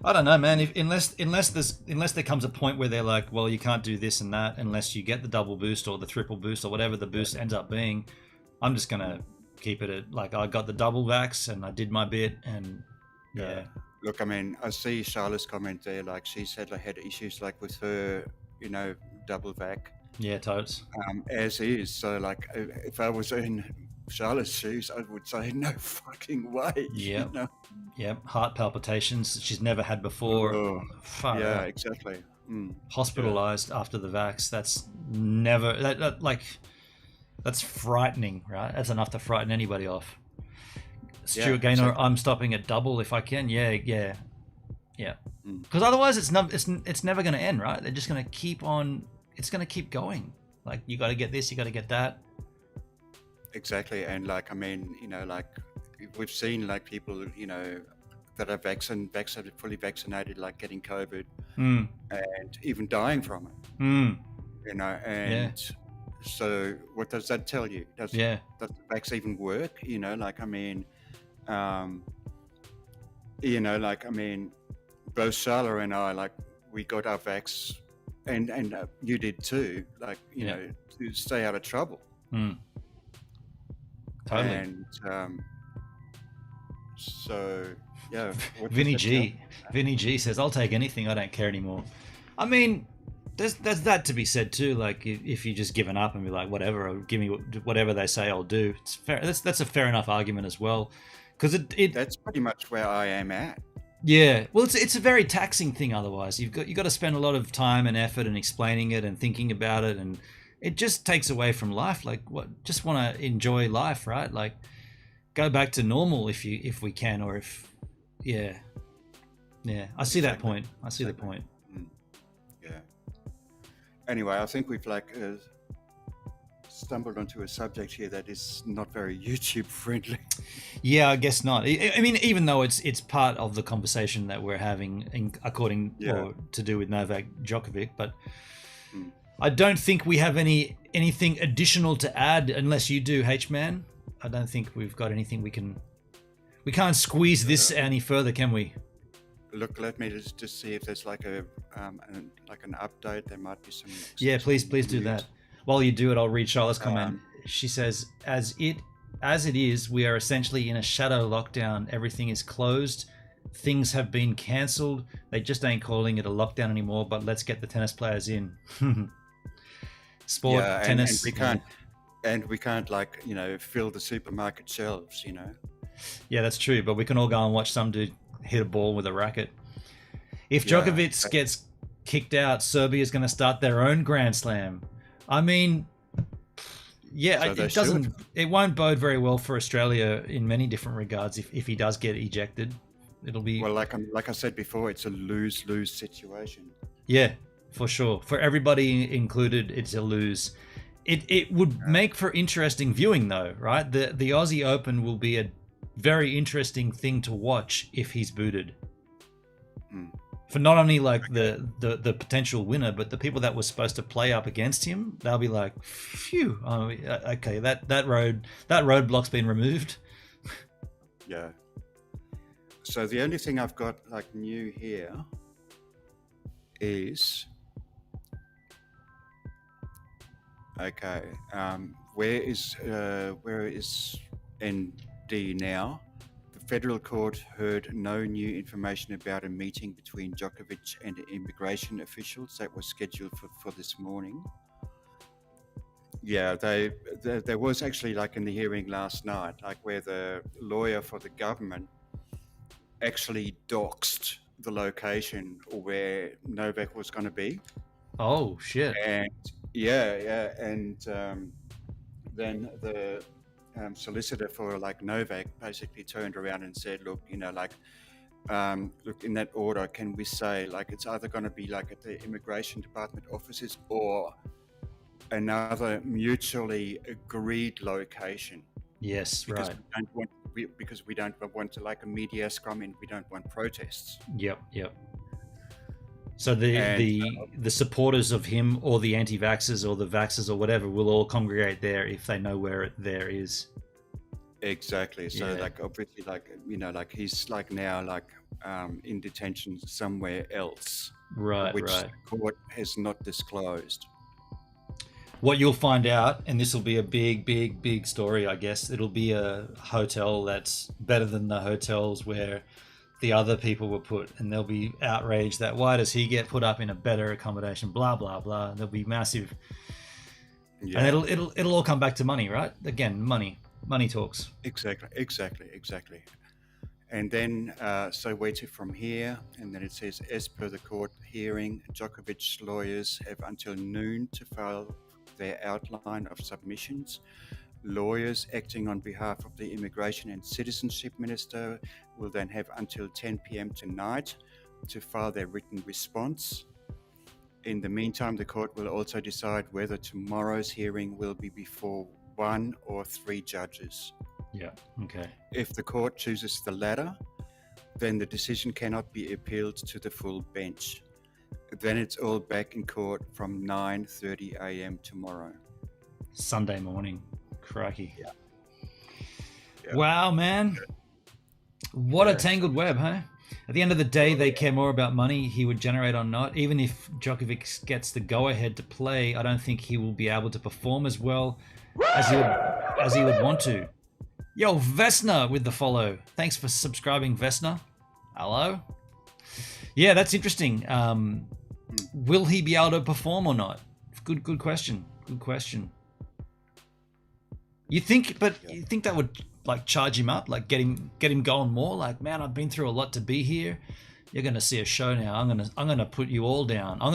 I don't know, man. Unless there comes a point where they're like, well, you can't do this and that unless you get the double boost or the triple boost or whatever the boost ends up being. I'm just gonna keep it at like I got the double vax and I did my bit and yeah. Look, I mean, I see Charlotte's comment there. Like she said, I had issues like with her, you know, double vac. Yeah, totes. As is. So like, if I was in Charlotte's shoes, I would say no fucking way. Yeah. You know? Yep. Heart palpitations she's never had before. Oh, yeah, out. exactly. Hospitalized after the vax. That's never that's frightening, right? That's enough to frighten anybody off. Stuart Gaynor, exactly. I'm stopping at double if I can. Yeah. Because otherwise, it's never going to end, right? They're just going to keep on. It's going to keep going. Like you got to get this, you got to get that. Exactly, and like I mean, you know, like we've seen like people, you know, that are fully vaccinated, like getting COVID and even dying from it. You know, and so what does that tell you? Does the vax even work? You know, like I mean. You know, like I mean, both Charlotte and I, like we got our vax, and you did too. Like you know, to stay out of trouble. Totally. And so yeah. Vinny G says, "I'll take anything. I don't care anymore." I mean, there's that to be said too. Like if you just given up and be like, whatever, or give me whatever they say, I'll do. It's fair. That's a fair enough argument as well. Because that's pretty much where I am at. Yeah, well, it's a very taxing thing. Otherwise, you've got to spend a lot of time and effort and explaining it and thinking about it, and it just takes away from life. Like, just want to enjoy life, right? Like, go back to normal if we can, or if yeah. I see that point. I see the point. Yeah. Anyway, I think we've like. Stumbled onto a subject here that is not very YouTube friendly. Yeah, I guess not. I mean, even though it's part of the conversation that we're having, or to do with Novak Djokovic, but I don't think we have anything additional to add unless you do, H-Man. I don't think we've got anything we can't squeeze this any further, can we? Look, let me just see if there's like an update. There might be some. Yeah, please do that. While you do it, I'll read Charlotte's comment. She says, as it is, we are essentially in a shadow lockdown. Everything is closed. Things have been cancelled. They just ain't calling it a lockdown anymore, but let's get the tennis players in. Sport, tennis. And we can't like, you know, fill the supermarket shelves, you know. Yeah, that's true. But we can all go and watch some dude hit a ball with a racket. If Djokovic gets kicked out, Serbia's going to start their own Grand Slam. I mean, so it won't bode very well for Australia in many different regards if he does get ejected. It'll be like I said before, it's a lose-lose situation. Yeah, for sure. For everybody included, it's a lose. It would make for interesting viewing though, right? The Aussie Open will be a very interesting thing to watch if he's booted. For not only like the potential winner, but the people that were supposed to play up against him, they'll be like, phew, okay, that roadblock's been removed. Yeah. So the only thing I've got like new here is where is ND now? Federal court heard no new information about a meeting between Djokovic and immigration officials that was scheduled for this morning. Yeah, there was actually like in the hearing last night, like where the lawyer for the government actually doxed the location or where Novak was going to be. Oh shit! And then the solicitor for like Novak basically turned around and said, look, look, in that order, can we say like it's either going to be like at the immigration department offices or another mutually agreed location? Yes, Because right. we don't want to like a media scrum, and we don't want protests. Yep. So the supporters of him, or the anti-vaxxers, or the vaxxers, or whatever, will all congregate there if they know where it there is. Exactly. So Yeah. like obviously like like he's like now like in detention somewhere else, Right, which right. the court has not disclosed. What you'll find out, and this will be a big story, I guess, it'll be a hotel that's better than the hotels where the other people were put, and they'll be outraged that why does he get put up in a better accommodation, blah blah blah. There'll be massive, Yeah. and it'll all come back to money, right? Again, money talks. Exactly. And then, so waited from here, and then it says, as per the court hearing, Djokovic's lawyers have until noon to file their outline of submissions. Lawyers acting on behalf of the Immigration and Citizenship Minister will then have until 10 p.m. tonight to file their written response. In the meantime, the court will also decide whether tomorrow's hearing will be before 1 or 3 judges. Yeah. Okay. If the court chooses the latter, then the decision cannot be appealed to the full bench. Then it's all back in court from 9:30 a.m. tomorrow. Sunday morning. Crikey. Yeah. Wow, man. What a Yeah. tangled web, huh? At the end of the day, they care more about money he would generate or not. Even if Djokovic gets the go-ahead to play, I don't think he will be able to perform as well as he would want to. Yo, Vesna with the follow. Thanks for subscribing, Vesna. Hello. Yeah, that's interesting. Will he be able to perform or not? Good question. Good question. You think that would like charge him up, like get him going more? Like, man, I've been through a lot to be here. You're gonna see a show now. I'm gonna put you all down. I'm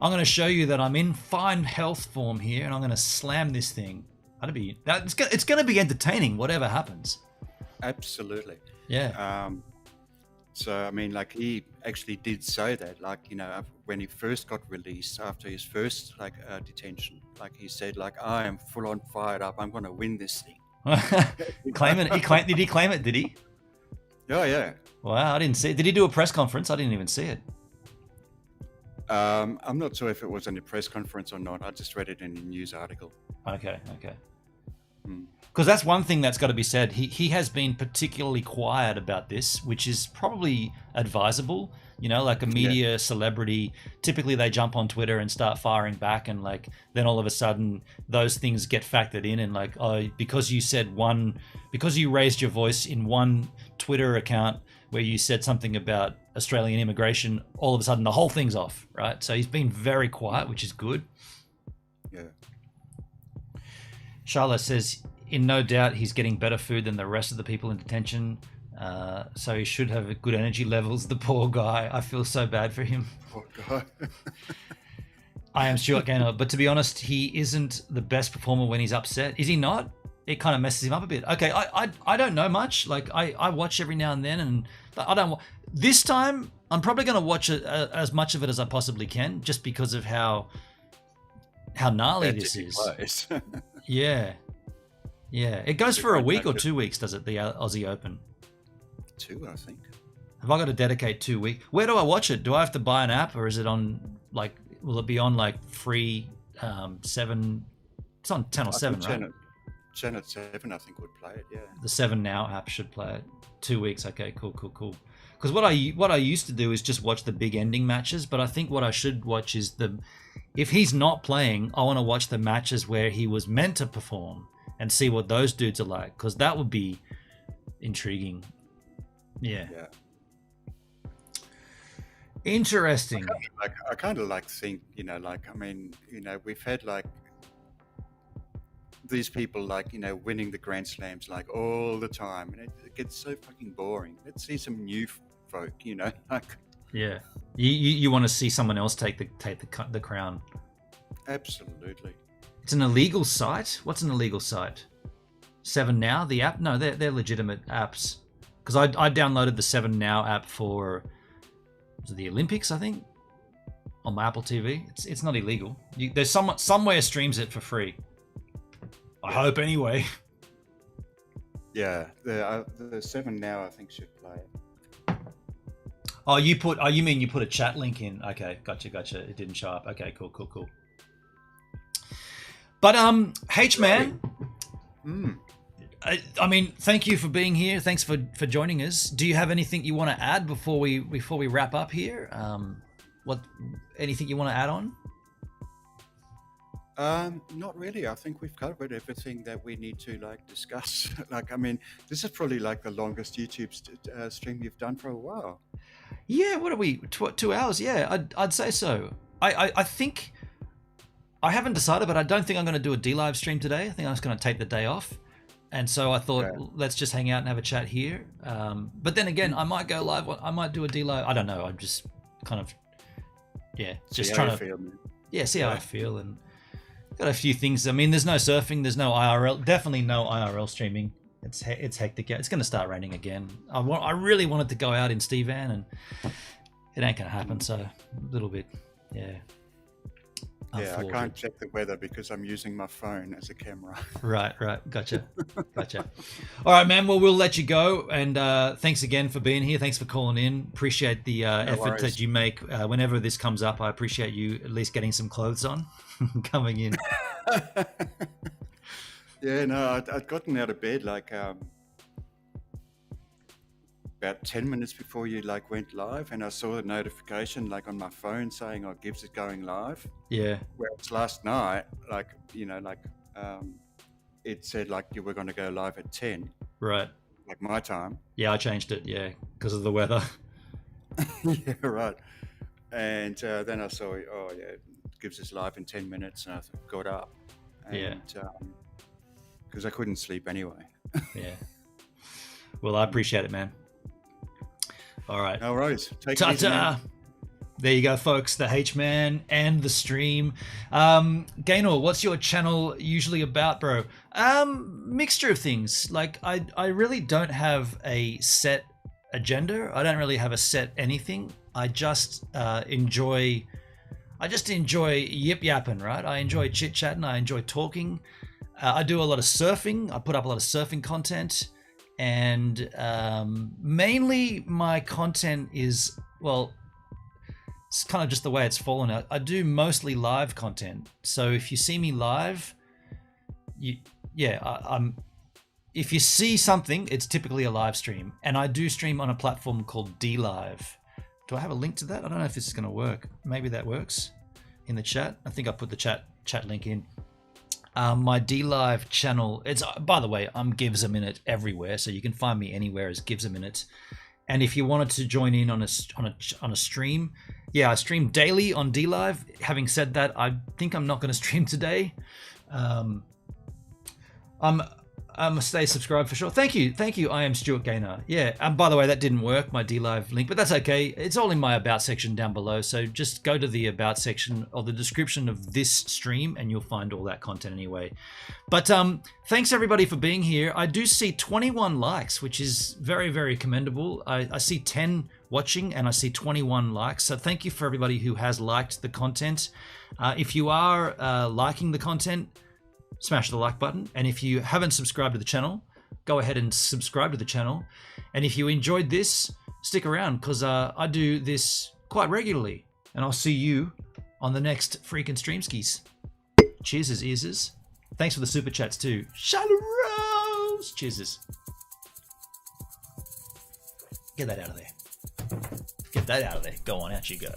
gonna show you that I'm in fine health form here, and I'm gonna slam this thing. It's gonna be entertaining, whatever happens. Absolutely. Yeah. So, I mean, like he actually did say that, like, when he first got released after his first detention, like he said, like, I am full on fired up. I'm going to win this thing. Did he claim it? Did he? Oh, yeah. Wow, I didn't see it. Did he do a press conference? I didn't even see it. I'm not sure if it was in a press conference or not. I just read it in a news article. Okay. Because that's one thing that's got to be said. He has been particularly quiet about this, which is probably advisable. Like a media celebrity, typically they jump on Twitter and start firing back, and like then all of a sudden those things get factored in, and like, oh, because you raised your voice in one Twitter account where you said something about Australian immigration, all of a sudden the whole thing's off, right? So he's been very quiet, which is good. Yeah. Charlotte says, in no doubt, he's getting better food than the rest of the people in detention. So he should have good energy levels. The poor guy. I feel so bad for him. Poor guy. I am Stuart Gaynor, but to be honest, he isn't the best performer when he's upset. Is he not? It kind of messes him up a bit. Okay, I don't know much. Like I watch every now and then, and I don't. This time, I'm probably going to watch as much of it as I possibly can, just because of how gnarly this is. Yeah. It goes for a week or 2 weeks, does it? The Aussie Open. 2, I think. Have I got to dedicate 2 weeks? Where do I watch it? Do I have to buy an app, or is it on like? Will it be on like free 7? It's on Channel 7, right? Channel 7, I think, would play it. Yeah. The 7 Now app should play it. 2 weeks. Okay, cool. Because what I used to do is just watch the big ending matches, but I think what I should watch is if he's not playing, I want to watch the matches where he was meant to perform and see what those dudes are like, because that would be intriguing. Yeah. Interesting. I kind of think, we've had like these people winning the Grand Slams like all the time, and it gets so fucking boring. Let's see some new folk, Yeah. You want to see someone else take the crown. Absolutely. It's an illegal site? What's an illegal site? 7 Now, the app? No, they're legitimate apps. Because I downloaded the 7 Now app for the Olympics, I think, on my Apple TV. It's not illegal. There's somewhere streams it for free. I hope anyway. Yeah, the 7 Now I think should play it. Oh, you mean you put a chat link in? Okay, gotcha. It didn't show up. Okay, cool. But H-Man, I mean, thank you for being here. Thanks for joining us. Do you have anything you want to add before we wrap up here? Anything you want to add on? Not really. I think we've covered everything that we need to discuss. I mean, this is probably the longest YouTube stream you've done for a while. Yeah, what are we? 2 hours? Yeah, I'd say so. I think I haven't decided, but I don't think I'm going to do a D-Live stream today. I think I'm just going to take the day off. And so I thought, let's just hang out and have a chat here. But then again, I might go live. I might do a D-Live. I don't know. I'm just kind of, just trying to feel, see how I feel. And got a few things. I mean, there's no surfing. There's no IRL. Definitely no IRL streaming. It's hectic. It's going to start raining again. I really wanted to go out in Stevan, and it ain't going to happen. So a little bit, yeah. Yeah, I can't check the weather because I'm using my phone as a camera. Right. Gotcha. All right, man. Well, we'll let you go. And thanks again for being here. Thanks for calling in. Appreciate the effort that you make. Whenever this comes up, I appreciate you at least getting some clothes on coming in. Yeah, no, I'd gotten out of bed about 10 minutes before you went live, and I saw a notification on my phone saying, "Oh, Gibbs is going live." Yeah. Whereas last night, it said you were going to go live at 10. Right. My time. Yeah, I changed it. Yeah, because of the weather. Yeah, right. And then I saw, Gibbs is live in 10 minutes, and I got up. And, because I couldn't sleep anyway. Yeah. Well, I appreciate it, man. All right. No worries. Take it easy, man. There you go, folks. The H-Man and the stream. Gaynor, what's your channel usually about, bro? Mixture of things. I really don't have a set agenda. I don't really have a set anything. I just enjoy yip yapping, right? I enjoy chit chatting. I enjoy talking. I do a lot of surfing. I put up a lot of surfing content. And mainly my content is, it's kind of just the way it's fallen out. I do mostly live content. So if you see me live, if you see something, it's typically a live stream. And I do stream on a platform called D-Live. Do I have a link to that? I don't know if this is going to work. Maybe that works in the chat. I think I put the chat link in. My D-Live channel, it's, by the way, I'm Gives a Minute everywhere, so you can find me anywhere as Gives a Minute. And if you wanted to join in on a stream, I stream daily on D-Live. Having said that, I think I'm not going to stream today. I'm stay subscribed for sure. Thank you. I am Stuart Gaynor. Yeah. And by the way, that didn't work, my D-Live link, but that's okay. It's all in my about section down below. So just go to the about section or the description of this stream and you'll find all that content anyway. But thanks everybody for being here. I do see 21 likes, which is very, very commendable. I see 10 watching and I see 21 likes. So thank you for everybody who has liked the content. If you are liking the content, smash the like button. And if you haven't subscribed to the channel, go ahead and subscribe to the channel. And if you enjoyed this, stick around because I do this quite regularly. And I'll see you on the next freaking stream skis. Cheers, ears. Thanks for the super chats too. Shallows. Cheers. Get that out of there. Get that out of there. Go on, out you go.